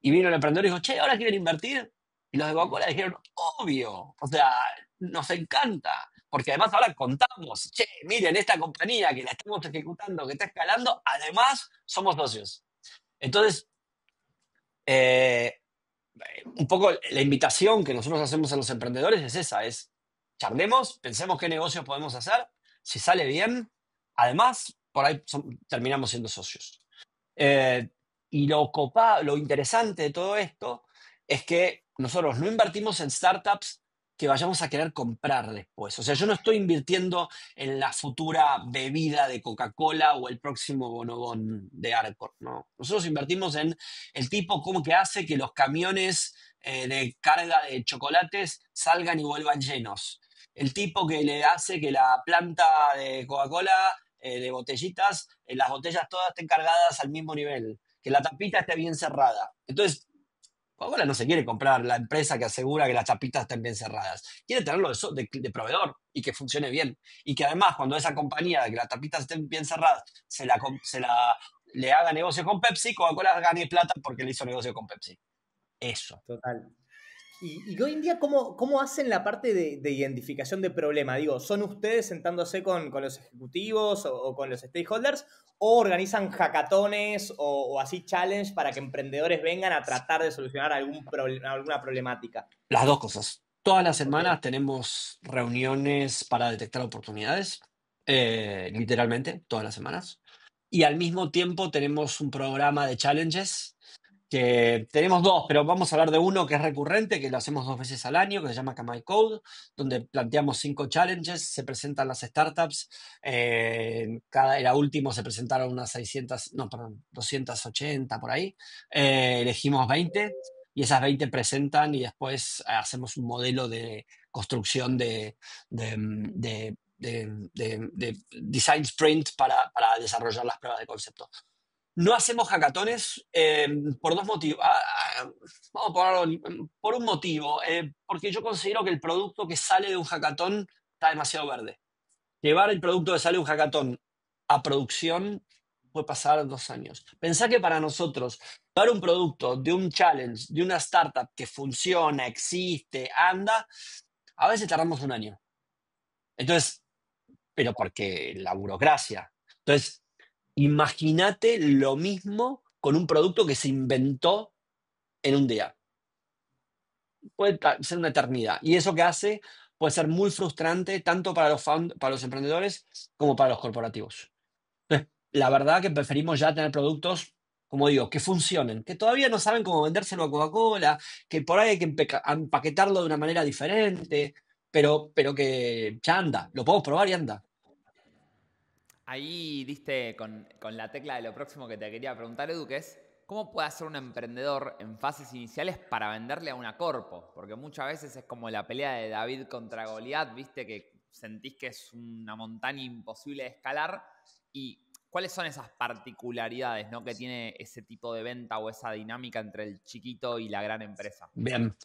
y vino el emprendedor y dijo, che, ¿ahora quieren invertir? Y los de Coca-Cola dijeron, obvio, o sea, nos encanta, porque además ahora contamos, che, miren, esta compañía que la estamos ejecutando, que está escalando, además somos socios. Entonces, un poco la invitación que nosotros hacemos a los emprendedores es esa, es charlemos, pensemos qué negocios podemos hacer, si sale bien, además, por ahí terminamos siendo socios. Y lo interesante de todo esto es que nosotros no invertimos en startups que vayamos a querer comprar después. O sea, yo no estoy invirtiendo en la futura bebida de Coca-Cola o el próximo bonobón de Arcor, ¿no? Nosotros invertimos en el tipo como que hace que los camiones de carga de chocolates salgan y vuelvan llenos. El tipo que le hace que la planta de Coca-Cola, de botellitas, las botellas todas estén cargadas al mismo nivel, que la tapita esté bien cerrada. Entonces, Coca-Cola no se quiere comprar la empresa que asegura que las tapitas estén bien cerradas. Quiere tenerlo de proveedor y que funcione bien. Y que además, cuando esa compañía de que las tapitas estén bien cerradas le haga negocio con Pepsi, Coca-Cola gane plata porque le hizo negocio con Pepsi. Eso. Total. Y hoy en día, ¿cómo hacen la parte de identificación de problema? Digo, ¿son ustedes sentándose con los ejecutivos o con los stakeholders o organizan hackatones o así challenge para que emprendedores vengan a tratar de solucionar alguna problemática? Las dos cosas. Todas las Ok. semanas tenemos reuniones para detectar oportunidades, literalmente, todas las semanas. Y al mismo tiempo tenemos un programa de challenges, que tenemos dos, pero vamos a hablar de uno que es recurrente, que lo hacemos 2 veces al año, que se llama Kamai Code, donde planteamos 5 challenges, se presentan las startups, era último se presentaron unas 280 por ahí, elegimos 20 y esas 20 presentan y después hacemos un modelo de construcción de design sprint para desarrollar las pruebas de concepto. No hacemos hackatones por 2 motivos. Vamos a ponerlo por un motivo. Porque yo considero que el producto que sale de un hackatón está demasiado verde. Llevar el producto que sale de un hackatón a producción puede pasar 2 años. Pensá que para nosotros, dar un producto de un challenge, de una startup que funciona, existe, anda, a veces tardamos 1 año. Entonces, pero porque la burocracia. Entonces, imagínate lo mismo con un producto que se inventó en un día. Puede ser una eternidad. Y eso que hace puede ser muy frustrante tanto para los emprendedores como para los corporativos. Entonces, la verdad que preferimos ya tener productos, como digo, que funcionen, que todavía no saben cómo vendérselo a Coca-Cola, que por ahí hay que empaquetarlo de una manera diferente, pero que ya anda, lo podemos probar y anda. Ahí diste con la tecla de lo próximo que te quería preguntar, Edu, que es ¿cómo puede hacer un emprendedor en fases iniciales para venderle a una corpo? Porque muchas veces es como la pelea de David contra Goliat, viste que sentís que es una montaña imposible de escalar. ¿Y cuáles son esas particularidades, ¿no?, que tiene ese tipo de venta o esa dinámica entre el chiquito y la gran empresa? Bien.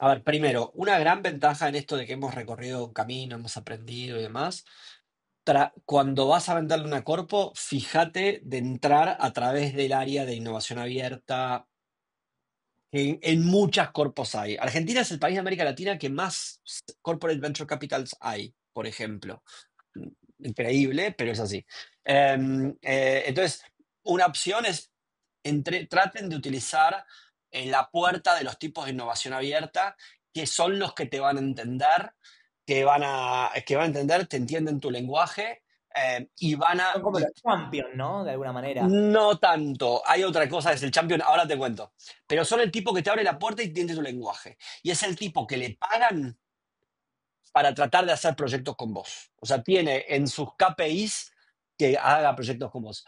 A ver, primero, una gran ventaja en esto de que hemos recorrido un camino, hemos aprendido y demás. Cuando vas a venderle una corpo, fíjate de entrar a través del área de innovación abierta, que en muchas corpos hay. Argentina es el país de América Latina que más corporate venture capitals hay, por ejemplo. Increíble, pero es así. Entonces, una opción es traten de utilizar la puerta de los tipos de innovación abierta, que son los que te van a entender, que van a entender, te entienden tu lenguaje y van Son a... como los champions, ¿no? De alguna manera. No tanto. Hay otra cosa, es el champion, ahora te cuento. Pero son el tipo que te abre la puerta y entiende tu lenguaje. Y es el tipo que le pagan para tratar de hacer proyectos con vos. O sea, tiene en sus KPIs que haga proyectos con vos.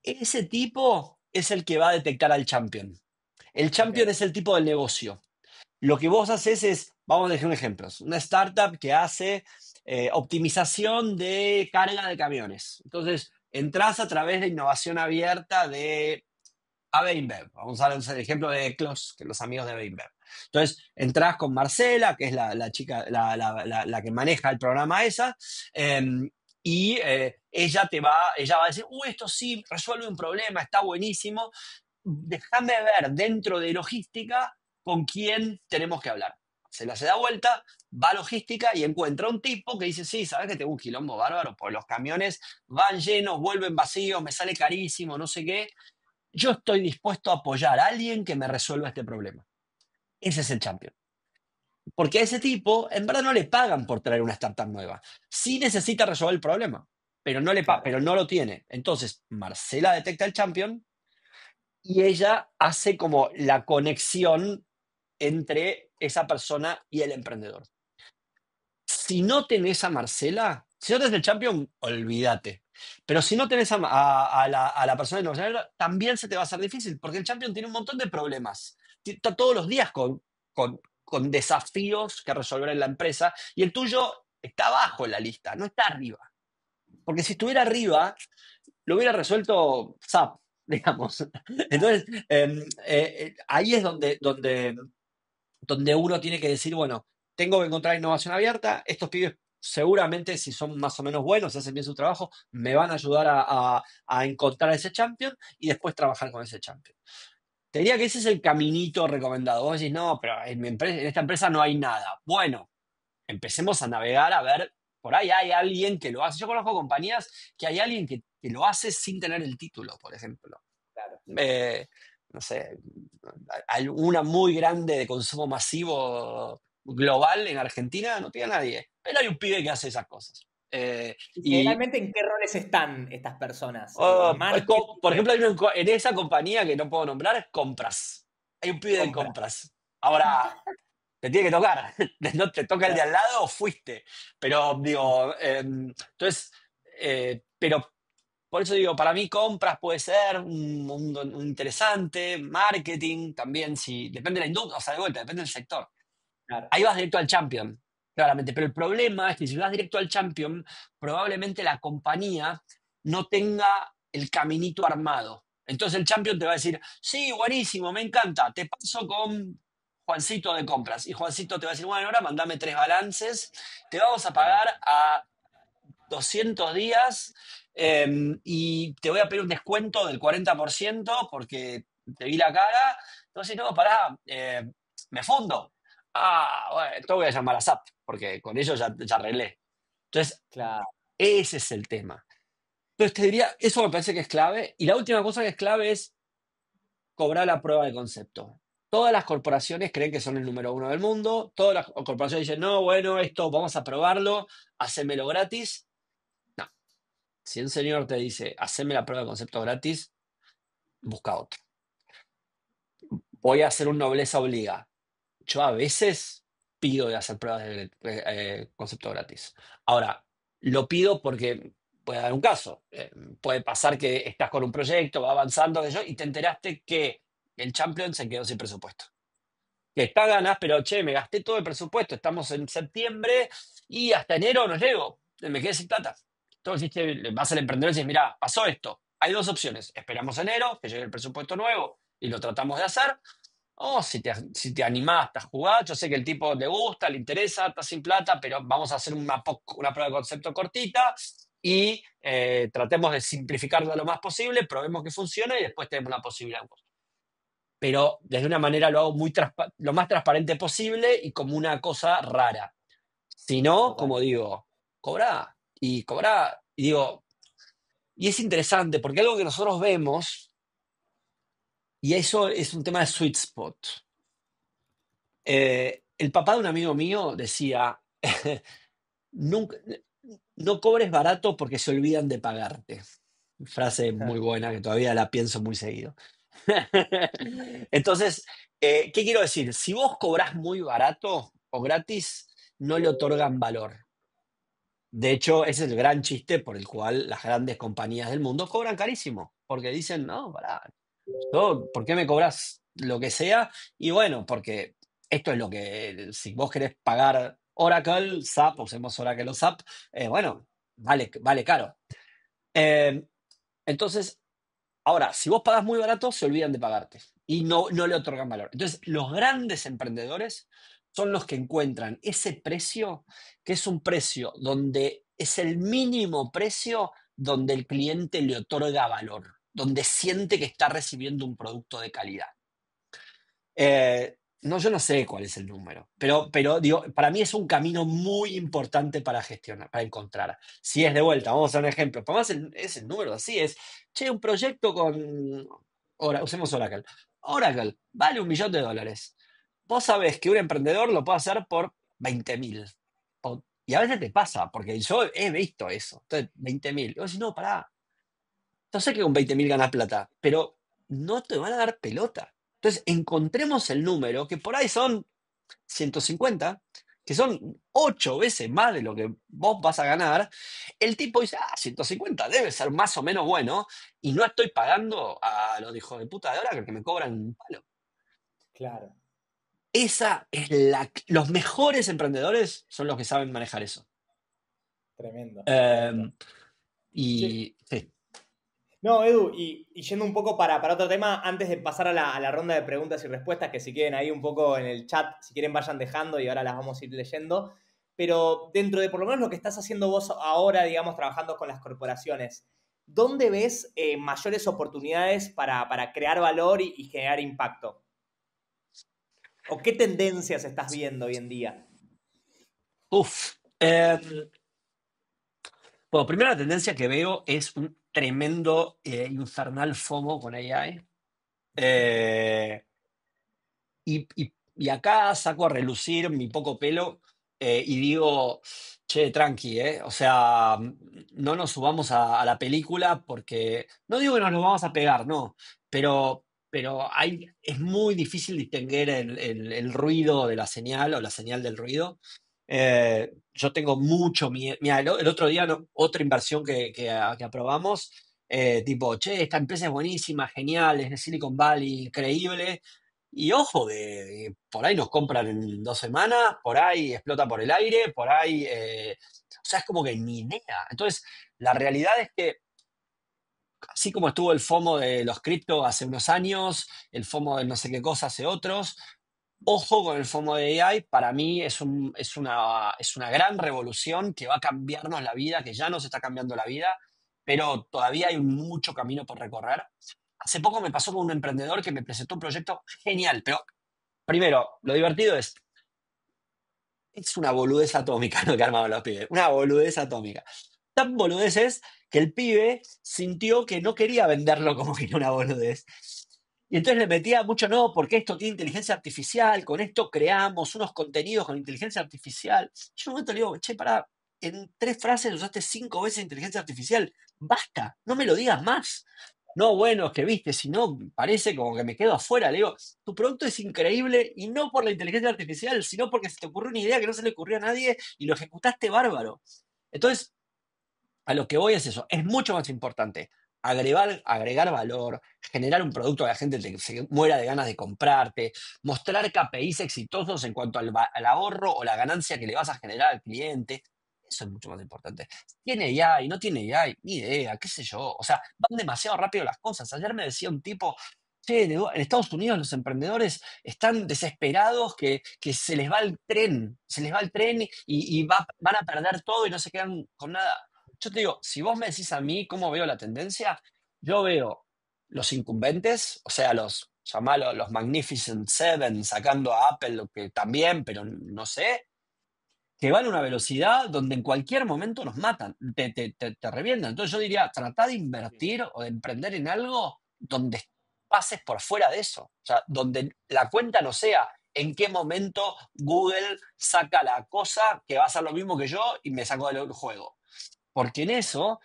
Ese tipo es el que va a detectar al champion. El champion Ok. es el tipo del negocio. Lo que vos haces es, vamos a dejar un ejemplo, una startup que hace optimización de carga de camiones. Entonces, entras a través de innovación abierta de AB InBev. Vamos a usar el ejemplo de Eclos, que los amigos de AB InBev. Entonces, entras con Marcela, que es la chica, la que maneja el programa esa, y ella va a decir, esto sí resuelve un problema, está buenísimo. Déjame ver dentro de logística con quién tenemos que hablar. Se da vuelta, va a logística y encuentra un tipo que dice, sí, sabes que tengo un quilombo bárbaro, pues los camiones van llenos, vuelven vacíos, me sale carísimo, no sé qué. Yo estoy dispuesto a apoyar a alguien que me resuelva este problema. Ese es el champion. Porque a ese tipo, en verdad, no le pagan por traer una startup nueva. Sí necesita resolver el problema, pero no, Claro. pero no lo tiene. Entonces, Marcela detecta el champion y ella hace como la conexión entre esa persona y el emprendedor. Si no tenés a Marcela, si no tenés el champion, olvídate. Pero si no tenés a la persona de Nueva Zelanda, también se te va a hacer difícil, porque el champion tiene un montón de problemas. Está todos los días con desafíos que resolver en la empresa, y el tuyo está abajo en la lista, no está arriba. Porque si estuviera arriba, lo hubiera resuelto SAP, digamos. Entonces, ahí es donde uno tiene que decir, bueno, tengo que encontrar innovación abierta, estos pibes seguramente, si son más o menos buenos, hacen bien su trabajo, me van a ayudar a encontrar ese champion y después trabajar con ese champion. Te diría que ese es el caminito recomendado. Vos decís, no, pero en esta empresa no hay nada. Bueno, empecemos a navegar a ver, por ahí hay alguien que lo hace. Yo conozco compañías que hay alguien que lo hace sin tener el título, por ejemplo. Claro. No sé, una muy grande de consumo masivo global en Argentina, no tiene nadie. Pero hay un pibe que hace esas cosas. Y Y, generalmente, ¿en qué roles están estas personas? por ejemplo, en esa compañía que no puedo nombrar, compras. Hay un pibe de compras. Ahora, te tiene que tocar. No te toca el de al lado, fuiste. Pero digo, entonces, pero por eso digo, para mí compras puede ser un mundo interesante, marketing también, si depende de la industria, o sea, de vuelta, depende del sector. Claro. Ahí vas directo al champion, claramente. Pero el problema es que si vas directo al champion, probablemente la compañía no tenga el caminito armado. Entonces el champion te va a decir, sí, buenísimo, me encanta, te paso con Juancito de compras. Y Juancito te va a decir, bueno, ahora mandame 3 balances, te vamos a pagar a 200 días y te voy a pedir un descuento del 40% porque te vi la cara. Entonces, no, pará, me fundo. Bueno, esto voy a llamar a SAP, porque con ellos ya arreglé. Entonces, Claro. ese es el tema. Entonces, te diría, eso me parece que es clave. Y la última cosa que es clave es cobrar la prueba de concepto. Todas las corporaciones creen que son el número 1 del mundo. Todas las corporaciones dicen, no, bueno, esto vamos a probarlo, hacémelo gratis. No. Si un señor te dice, haceme la prueba de concepto gratis, busca otro. Voy a hacer un nobleza obliga. Yo a veces pido de hacer pruebas de concepto gratis. Ahora, lo pido porque puede dar un caso. Puede pasar que estás con un proyecto, va avanzando y te enteraste que el champion se quedó sin presupuesto. Que está ganas, pero che, me gasté todo el presupuesto, estamos en septiembre y hasta enero no llego, me quedé sin plata. Entonces le vas al emprendedor y dices, mira, pasó esto, hay 2 opciones, esperamos enero, que llegue el presupuesto nuevo y lo tratamos de hacer, o si te animás, estás jugado, yo sé que el tipo le gusta, le interesa, está sin plata, pero vamos a hacer una prueba de concepto cortita y tratemos de simplificarlo lo más posible, probemos que funcione y después tenemos la posibilidad. Pero desde una manera lo hago lo más transparente posible y como una cosa rara. Si no, como digo, cobrá. Y digo, y es interesante porque algo que nosotros vemos, y eso es un tema de sweet spot. El papá de un amigo mío decía, nunca, no cobres barato porque se olvidan de pagarte. Frase muy buena que todavía la pienso muy seguido. Entonces, ¿qué quiero decir? Si vos cobrás muy barato o gratis, no le otorgan valor. De hecho, ese es el gran chiste por el cual las grandes compañías del mundo cobran carísimo. Porque dicen, no, pará, ¿por qué me cobras lo que sea? Y bueno, porque esto es lo que, si vos querés pagar Oracle, SAP, usemos Oracle o SAP, bueno, vale caro. Entonces, ahora, si vos pagás muy barato, se olvidan de pagarte y no le otorgan valor. Entonces, los grandes emprendedores son los que encuentran ese precio, que es un precio donde es el mínimo precio donde el cliente le otorga valor, donde siente que está recibiendo un producto de calidad. No, yo no sé cuál es el número, pero digo, para mí es un camino muy importante para gestionar, para encontrar. Si es de vuelta, vamos a hacer un ejemplo. Es el número así, che, un proyecto usemos Oracle. Oracle vale $1.000.000. Vos sabés que un emprendedor lo puede hacer por 20.000. Y a veces te pasa, porque yo he visto eso. Entonces, 20.000. Y vos decís, no, pará. Yo sé que con 20.000 ganas plata, pero no te van a dar pelota. Entonces, encontremos el número, que por ahí son 150, que son 8 veces más de lo que vos vas a ganar, el tipo dice, 150 debe ser más o menos bueno, y no estoy pagando a los hijos de puta de ahora que me cobran un palo. Claro. Esa es los mejores emprendedores son los que saben manejar eso. Tremendo. Y sí. No, Edu, y yendo un poco para otro tema, antes de pasar a la ronda de preguntas y respuestas, que si quieren ahí un poco en el chat, si quieren vayan dejando y ahora las vamos a ir leyendo, pero dentro de por lo menos lo que estás haciendo vos ahora, digamos, trabajando con las corporaciones, ¿dónde ves mayores oportunidades para crear valor y generar impacto? ¿O qué tendencias estás viendo hoy en día? Bueno, primero la tendencia que veo es un tremendo infernal FOMO con AI. Y acá saco a relucir mi poco pelo y digo, che, tranqui, ¿eh? O sea, no nos subamos a la película porque, no digo que nos lo vamos a pegar, no, pero es muy difícil distinguir el ruido de la señal o la señal del ruido. Yo tengo mucho miedo. Mira, el otro día otra inversión que aprobamos, tipo, che, esta empresa es buenísima, genial, es de Silicon Valley, increíble. Y ojo, por ahí nos compran en 2 semanas, por ahí explota por el aire, por ahí. O sea, es como que ni idea. Entonces, la realidad es que, así como estuvo el FOMO de los cripto hace unos años, el FOMO de no sé qué cosa hace otros, ojo con el FOMO de AI. Para mí es una gran revolución que va a cambiarnos la vida, que ya nos está cambiando la vida, pero todavía hay mucho camino por recorrer. Hace poco me pasó con un emprendedor que me presentó un proyecto genial, pero primero, lo divertido es una boludez atómica lo que armaban los pibes, una boludez atómica. Tan boludez es que el pibe sintió que no quería venderlo como que era una boludez. Y entonces le metía mucho, no, porque esto tiene inteligencia artificial, con esto creamos unos contenidos con inteligencia artificial. Yo en un momento le digo, che, pará, en 3 frases usaste 5 veces inteligencia artificial. Basta, no me lo digas más. No, bueno, es que viste, si no, parece como que me quedo afuera. Le digo, tu producto es increíble y no por la inteligencia artificial, sino porque se te ocurrió una idea que no se le ocurrió a nadie y lo ejecutaste bárbaro. Entonces, a lo que voy es eso, es mucho más importante agregar valor, generar un producto que la gente se muera de ganas de comprarte, mostrar KPIs exitosos en cuanto al ahorro o la ganancia que le vas a generar al cliente. Eso es mucho más importante. ¿Tiene AI? ¿No tiene AI? Ni idea, qué sé yo. O sea, van demasiado rápido las cosas. Ayer me decía un tipo, che, en Estados Unidos los emprendedores están desesperados que se les va el tren y van a perder todo y no se quedan con nada. Yo te digo, si vos me decís a mí cómo veo la tendencia, yo veo los incumbentes, o sea, llamalo los Magnificent Seven, sacando a Apple, lo que también, pero no sé, que van a una velocidad donde en cualquier momento nos matan, te revientan. Entonces yo diría, tratá de invertir o de emprender en algo donde pases por fuera de eso. O sea, donde la cuenta no sea en qué momento Google saca la cosa que va a ser lo mismo que yo y me sacó del juego. Porque en eso,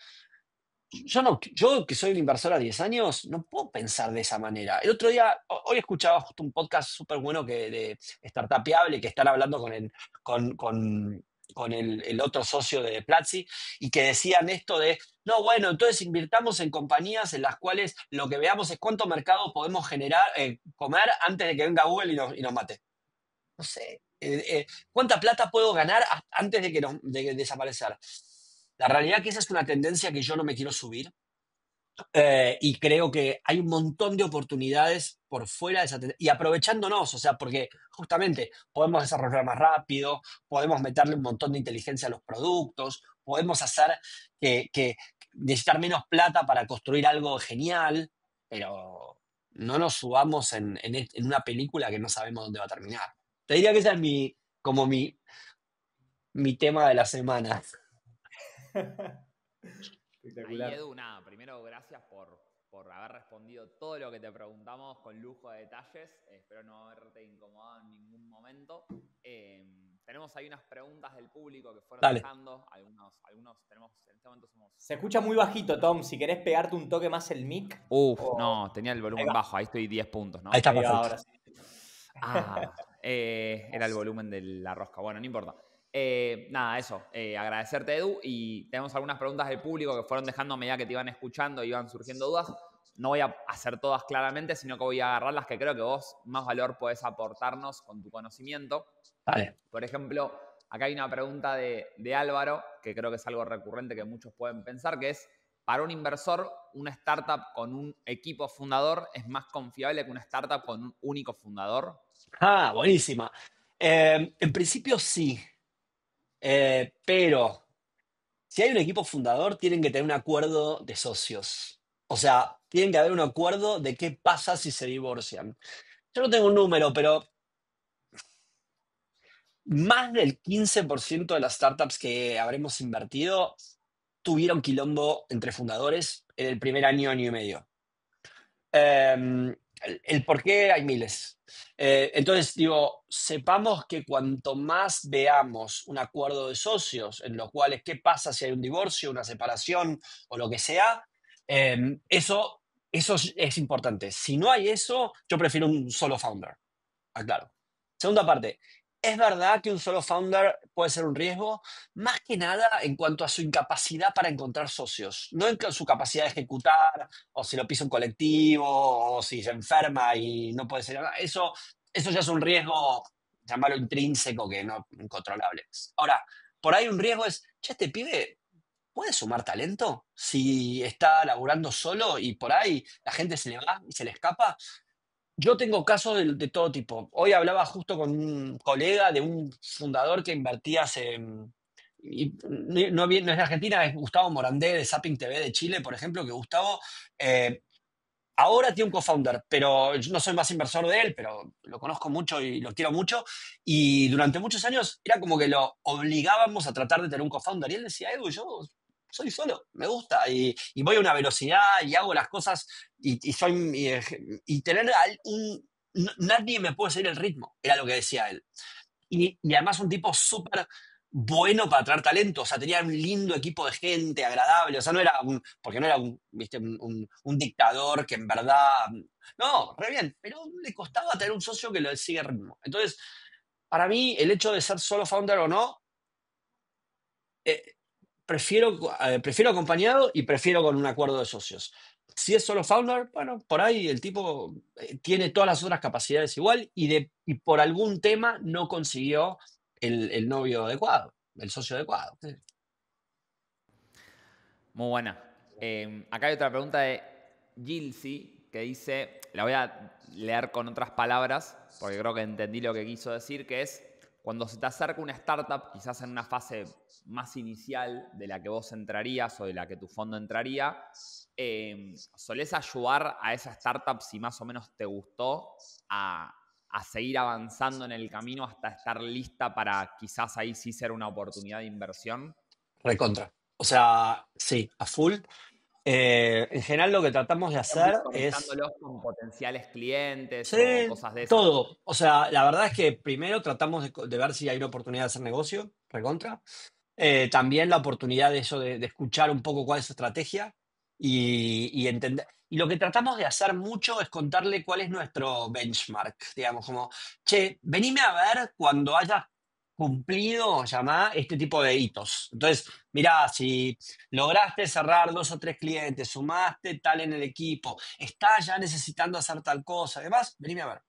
yo que soy un inversor a 10 años, no puedo pensar de esa manera. El otro día, hoy escuchaba justo un podcast súper bueno de Startupiable, que están hablando con el otro socio de Platzi, y que decían esto de, no, bueno, entonces invirtamos en compañías en las cuales lo que veamos es cuánto mercado podemos comer antes de que venga Google y nos mate. No sé, ¿cuánta plata puedo ganar antes de desaparecer? La realidad es que esa es una tendencia que yo no me quiero subir y creo que hay un montón de oportunidades por fuera de esa tendencia y aprovechándonos, o sea, porque justamente podemos desarrollar más rápido, podemos meterle un montón de inteligencia a los productos, podemos hacer que necesitar menos plata para construir algo genial, pero no nos subamos en una película que no sabemos dónde va a terminar. Te diría que ese es como mi tema de la semana. Ahí, Edu, nada, primero gracias por haber respondido todo lo que te preguntamos con lujo de detalles. Espero no haberte incomodado en ningún momento. Tenemos ahí unas preguntas del público que fueron Dale. dejando. Algunos tenemos, en este momento somos... Se escucha muy bajito, Tom. Si querés pegarte un toque más el mic. No, tenía el volumen bajo. Ahí estoy 10 puntos, ¿no? Ahí está Ahí va, perfecto. ahora sí. Era el volumen de la rosca. Bueno, no importa. Nada, eso. Agradecerte, Edu. Y tenemos algunas preguntas del público que fueron dejando a medida que te iban escuchando y iban surgiendo dudas. No voy a hacer todas claramente, sino que voy a agarrar las que creo que vos más valor podés aportarnos con tu conocimiento. Vale. Por ejemplo, acá hay una pregunta de Álvaro, que creo que es algo recurrente que muchos pueden pensar, que es, para un inversor, una startup con un equipo fundador es más confiable que una startup con un único fundador. Ah, buenísima. En principio sí, pero si hay un equipo fundador, tienen que tener un acuerdo de socios. O sea, tienen que haber un acuerdo de qué pasa si se divorcian. Yo no tengo un número, pero más del 15% de las startups que habremos invertido tuvieron quilombo entre fundadores en el primer año, año y medio. El por qué hay miles. Entonces, digo, sepamos que cuanto más veamos un acuerdo de socios en los cuales qué pasa si hay un divorcio, una separación o lo que sea, eso es importante. Si no hay eso, yo prefiero un solo founder. Aclaro. Segunda parte. Es verdad que un solo founder puede ser un riesgo, más que nada en cuanto a su incapacidad para encontrar socios, no en su capacidad de ejecutar, o si lo pisa un colectivo, o si se enferma y no puede ser nada. Eso ya es un riesgo, llamarlo intrínseco, que no incontrolable. Ahora, por ahí un riesgo es, che, este pibe puede sumar talento si está laburando solo y por ahí la gente se le va y se le escapa. Yo tengo casos de todo tipo. Hoy hablaba justo con un colega de un fundador que invertía hace... y no es de Argentina, es Gustavo Morandé de Zapping TV de Chile, por ejemplo, que Gustavo ahora tiene un co-founder, pero yo no soy más inversor de él, pero lo conozco mucho y lo quiero mucho. Y durante muchos años era como que lo obligábamos a tratar de tener un co-founder. Y él decía, Edu, yo soy solo, me gusta. Y voy a una velocidad y hago las cosas y tener nadie me puede seguir el ritmo, era lo que decía él. Y además un tipo súper bueno para atraer talento, o sea, tenía un lindo equipo de gente, agradable, o sea, no era porque no era ¿viste? Un dictador que en verdad, no, re bien, pero le costaba tener un socio que le sigue el ritmo. Entonces, para mí, el hecho de ser solo founder o no, prefiero acompañado y prefiero con un acuerdo de socios. Si es solo founder, bueno, por ahí el tipo tiene todas las otras capacidades igual y por algún tema no consiguió el novio adecuado, el socio adecuado. Muy buena. Acá hay otra pregunta de Gilsi que dice, la voy a leer con otras palabras, porque creo que entendí lo que quiso decir, que es, cuando se te acerca una startup, quizás en una fase más inicial de la que vos entrarías o de la que tu fondo entraría, ¿solés ayudar a esa startup, si más o menos te gustó, a seguir avanzando en el camino hasta estar lista para quizás ahí sí ser una oportunidad de inversión? Recontra. O sea, sí, a full. En general lo que tratamos de hacer es... Conectándolos con potenciales clientes Sí, o cosas de esas. todo. O sea, la verdad es que primero tratamos de ver si hay una oportunidad de hacer negocio, recontra. También la oportunidad de eso, de escuchar un poco cuál es su estrategia y entender. Y lo que tratamos de hacer mucho es contarle cuál es nuestro benchmark, digamos, como, che, venime a ver cuando hayas cumplido, llamá, este tipo de hitos. Entonces, mirá, si lograste cerrar 2 o 3 clientes, sumaste tal en el equipo, estás ya necesitando hacer tal cosa, además, venime a ver.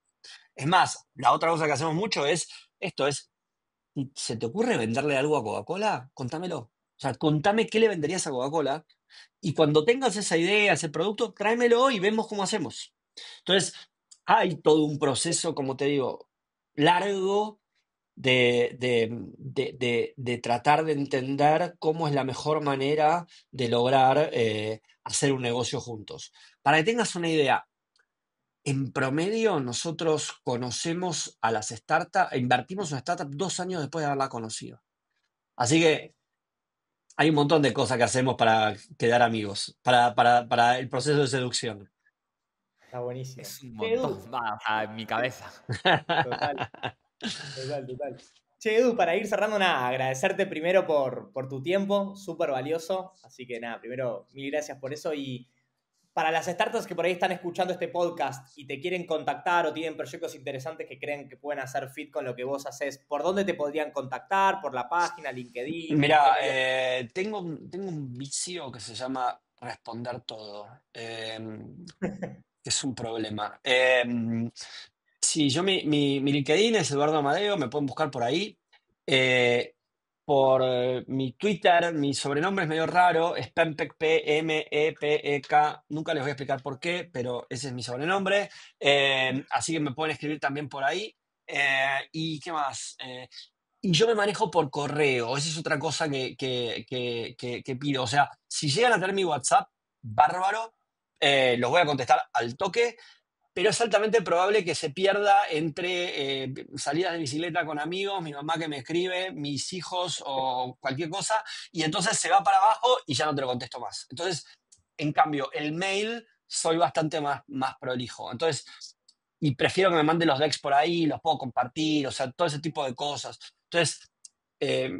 Es más, la otra cosa que hacemos mucho es, si se te ocurre venderle algo a Coca-Cola, contámelo. O sea, contame qué le venderías a Coca-Cola y cuando tengas esa idea, ese producto, tráemelo y vemos cómo hacemos. Entonces, hay todo un proceso, como te digo, largo de tratar de entender cómo es la mejor manera de lograr hacer un negocio juntos. Para que tengas una idea, en promedio, nosotros conocemos a las startups, invertimos en una startup 2 años después de haberla conocido. Así que hay un montón de cosas que hacemos para quedar amigos, para el proceso de seducción. Está buenísimo. Es un Che, Edu. montón, va, o sea, en mi cabeza. Total, total. Che, Edu, para ir cerrando, nada, agradecerte primero por tu tiempo, súper valioso. Así que nada, primero, mil gracias por eso. Y para las startups que por ahí están escuchando este podcast y te quieren contactar o tienen proyectos interesantes que creen que pueden hacer fit con lo que vos haces, ¿por dónde te podrían contactar? ¿Por la página, LinkedIn? Mira, ¿Qué medio? tengo un vicio que se llama responder todo, que es un problema. Sí, mi LinkedIn es Eduardo Amadeo, me pueden buscar por ahí. Eh, mi Twitter, mi sobrenombre es medio raro, es Pempek, P-M-E-P-E-K. Nunca les voy a explicar por qué, pero ese es mi sobrenombre. Así que me pueden escribir también por ahí. ¿Y qué más? Y yo me manejo por correo, esa es otra cosa que pido. O sea, si llegan a tener mi WhatsApp, bárbaro, los voy a contestar al toque, pero es altamente probable que se pierda entre salidas de bicicleta con amigos, mi mamá que me escribe, mis hijos o cualquier cosa, y entonces se va para abajo y ya no te lo contesto más. Entonces, en cambio, el mail soy bastante más prolijo. Entonces, y prefiero que me manden los decks por ahí, los puedo compartir, o sea, todo ese tipo de cosas. Entonces, eh,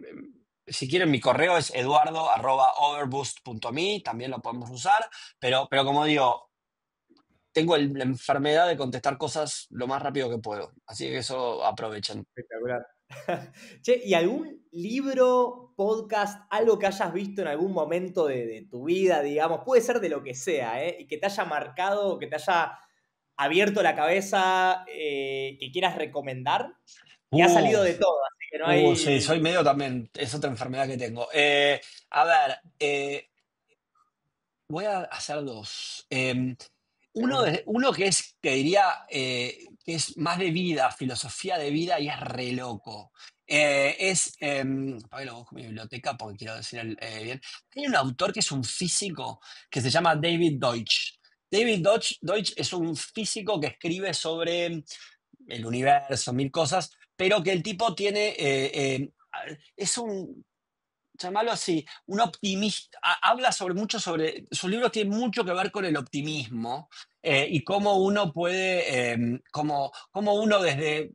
si quieren, mi correo es eduardo@overboost.me, también lo podemos usar, pero como digo, tengo la enfermedad de contestar cosas lo más rápido que puedo. Así que eso aprovechen. Espectacular. Che, ¿y algún libro, podcast, algo que hayas visto en algún momento de tu vida, digamos? Puede ser de lo que sea, ¿eh? Y que te haya marcado, que te haya abierto la cabeza, que quieras recomendar, que ha salido Uh, de todo, así que no sí, soy hay... medio también, es otra enfermedad que tengo. A ver, voy a hacer dos. De una. Uno que diría que es más de vida, filosofía de vida y es re loco. Para que lo busco en mi biblioteca porque quiero decir bien. Hay un autor que es un físico que se llama David Deutsch. Deutsch es un físico que escribe sobre el universo, mil cosas, pero que el tipo tiene, es un, llamarlo así, un optimista, habla mucho sobre, sus libros tienen mucho que ver con el optimismo y cómo uno puede, cómo uno desde,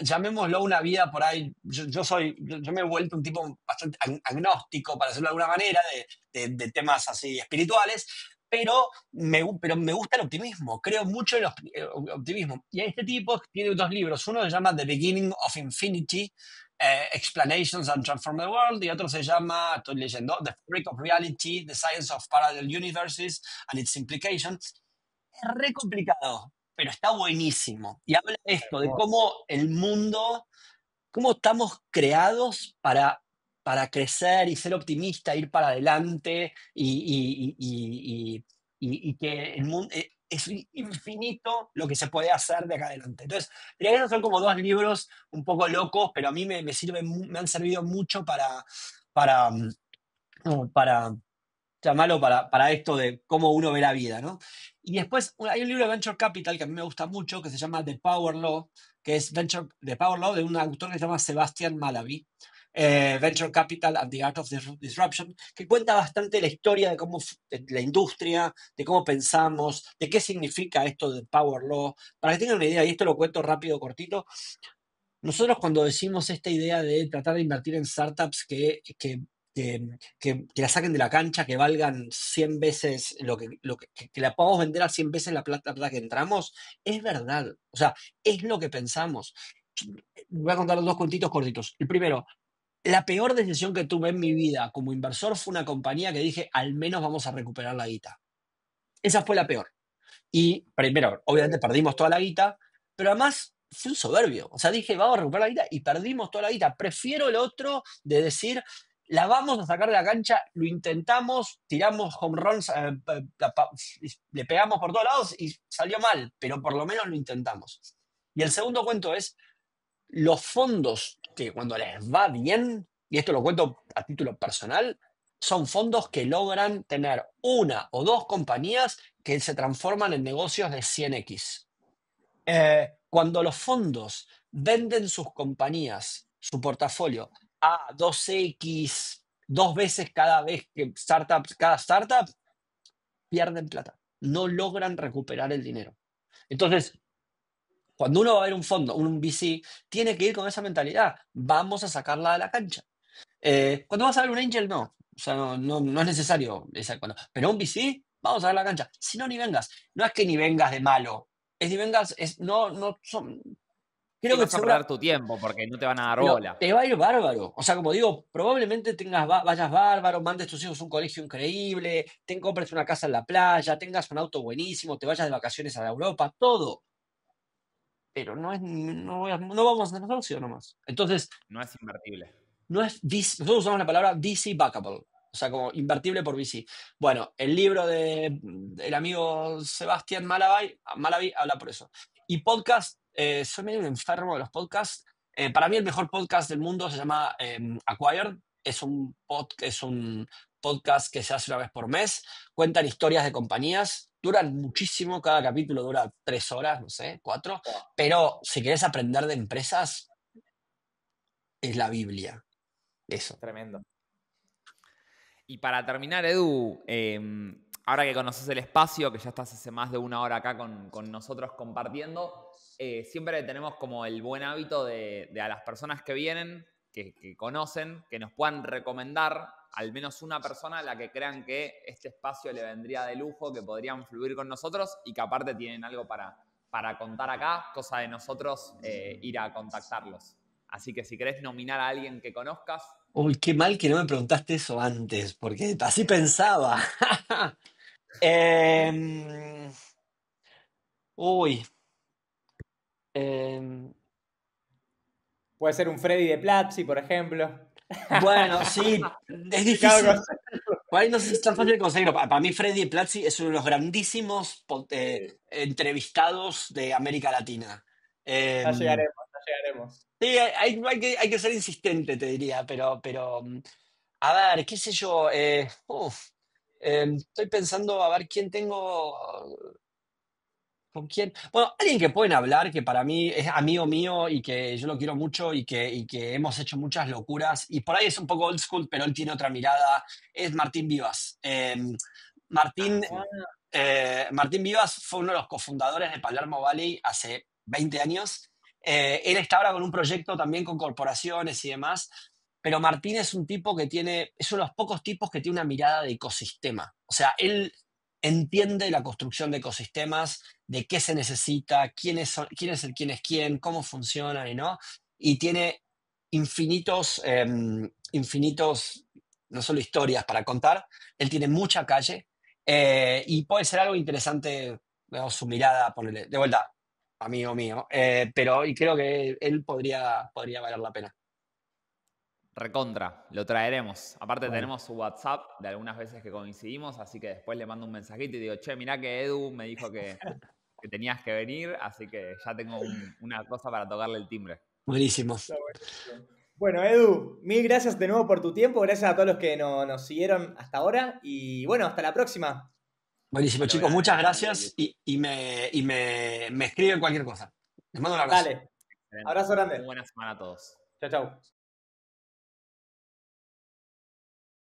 llamémoslo una vida por ahí, yo me he vuelto un tipo bastante agnóstico, para decirlo de alguna manera, de temas así espirituales, pero me gusta el optimismo, creo mucho en el optimismo. Y este tipo tiene dos libros, uno se llama The Beginning of Infinity, Explanations and Transform the World, y otro se llama, estoy leyendo, The Fabric of Reality, The Science of Parallel Universes and Its Implications. Es re complicado, pero está buenísimo. Y habla de esto, de Hermoso. cómo el mundo, cómo estamos creados para crecer y ser optimista, ir para adelante y que el mundo es infinito lo que se puede hacer de acá adelante. Entonces, diría que esos son como dos libros un poco locos, pero a mí me sirven, me han servido mucho para, para llamarlo para esto de cómo uno ve la vida, ¿no? Y después hay un libro de Venture Capital que a mí me gusta mucho, que se llama The Power Law, que es The Power Law de un autor que se llama Sebastian Mallaby, Venture Capital and the Art of Disruption, que cuenta bastante la historia de cómo de la industria, de cómo pensamos, de qué significa esto de Power Law. Para que tengan una idea, y esto lo cuento rápido, cortito, nosotros cuando decimos esta idea de tratar de invertir en startups que la saquen de la cancha, que valgan 100 veces que la podamos vender a 100 veces la plata que entramos, es verdad. O sea, es lo que pensamos. Voy a contar dos cuentitos cortitos. El primero, la peor decisión que tuve en mi vida como inversor fue una compañía que dije, al menos vamos a recuperar la guita. Esa fue la peor. Y primero, obviamente perdimos toda la guita, pero además fui un soberbio. O sea, dije, vamos a recuperar la guita y perdimos toda la guita. Prefiero el otro de decir, la vamos a sacar de la cancha, lo intentamos, tiramos home runs, le pegamos por todos lados y salió mal, pero por lo menos lo intentamos. Y el segundo cuento es los fondos que cuando les va bien, y esto lo cuento a título personal, son fondos que logran tener una o dos compañías que se transforman en negocios de 100x. Cuando los fondos venden sus compañías, su portafolio, a 2x, dos veces cada vez que cada startup, pierden plata. No logran recuperar el dinero. Entonces, cuando uno va a ver un fondo, un VC, tiene que ir con esa mentalidad. Vamos a sacarla de la cancha. Cuando vas a ver un angel, no. O sea, no es necesario. Pero un VC, vamos a ver la cancha. Si no, ni vengas. No es que ni vengas de malo. Es ni vengas, no son. Creo Sí, que vas a perder tu tiempo porque no te van a dar pero bola. te va a ir bárbaro. O sea, como digo, probablemente vayas bárbaro, mandes tus hijos a un colegio increíble, compres una casa en la playa, tengas un auto buenísimo, te vayas de vacaciones a Europa, todo. Pero no vamos a hacer negocio nomás. Entonces, No es invertible. nosotros usamos la palabra VC backable, o sea, como invertible por VC. Bueno, el libro del amigo Sebastián Malaví habla por eso. Y podcast, soy medio un enfermo de los podcasts. Para mí el mejor podcast del mundo se llama Acquired. Es un podcast que se hace una vez por mes. Cuentan historias de compañías. Duran muchísimo, cada capítulo dura 3 horas, no sé, 4. Pero si querés aprender de empresas, es la Biblia. Eso. Tremendo. Y para terminar, Edu, ahora que conoces el espacio, que ya estás hace más de 1 hora acá con nosotros compartiendo, siempre tenemos como el buen hábito de a las personas que vienen, que conocen, que nos puedan recomendar al menos una persona a la que crean que este espacio le vendría de lujo, que podrían fluir con nosotros y que aparte tienen algo para contar acá, cosa de nosotros ir a contactarlos. Así que si querés nominar a alguien que conozcas. Uy, qué mal que no me preguntaste eso antes, porque así pensaba. Em, uy. em, Puede ser un Freddy de Platzi, por ejemplo. bueno, sí, es difícil. Por ahí no sé si es tan fácil de conseguirlo. Para mí, Freddy Platzi es uno de los grandísimos entrevistados de América Latina. Ya Em, llegaremos, ya llegaremos. sí, hay que ser insistente, te diría, pero a ver, qué sé yo. Estoy pensando a ver quién tengo. ¿Con quién? Bueno, alguien que pueden hablar, que para mí es amigo mío y que yo lo quiero mucho y que hemos hecho muchas locuras. Y por ahí es un poco old school, pero él tiene otra mirada. Es Martín Vivas. Martín, Sí. Martín Vivas fue uno de los cofundadores de Palermo Valley hace 20 años. Él está ahora con un proyecto también con corporaciones y demás. Pero Martín es un tipo es uno de los pocos tipos que tiene una mirada de ecosistema. O sea, él entiende la construcción de ecosistemas, de qué se necesita, quién es quién es quién, cómo funcionan y no. Y tiene infinitos, no solo historias para contar, él tiene mucha calle y puede ser algo interesante, digamos, su mirada, ponerle, de vuelta, amigo mío, pero y creo que él podría valer la pena. Recontra, lo traeremos. Aparte Bueno. tenemos su WhatsApp de algunas veces que coincidimos, así que después le mando un mensajito y digo, che, mirá que Edu me dijo que tenías que venir, así que ya tengo una cosa para tocarle el timbre. Buenísimo. Bueno, Edu, mil gracias de nuevo por tu tiempo. Gracias a todos los que nos siguieron hasta ahora. Y bueno, hasta la próxima. Buenísimo, Dale, chicos, buena, muchas Edu. gracias y me escriben cualquier cosa. Les mando un abrazo. Dale. Excelente. Abrazo grande. Muy buena semana a todos. Chau, chau.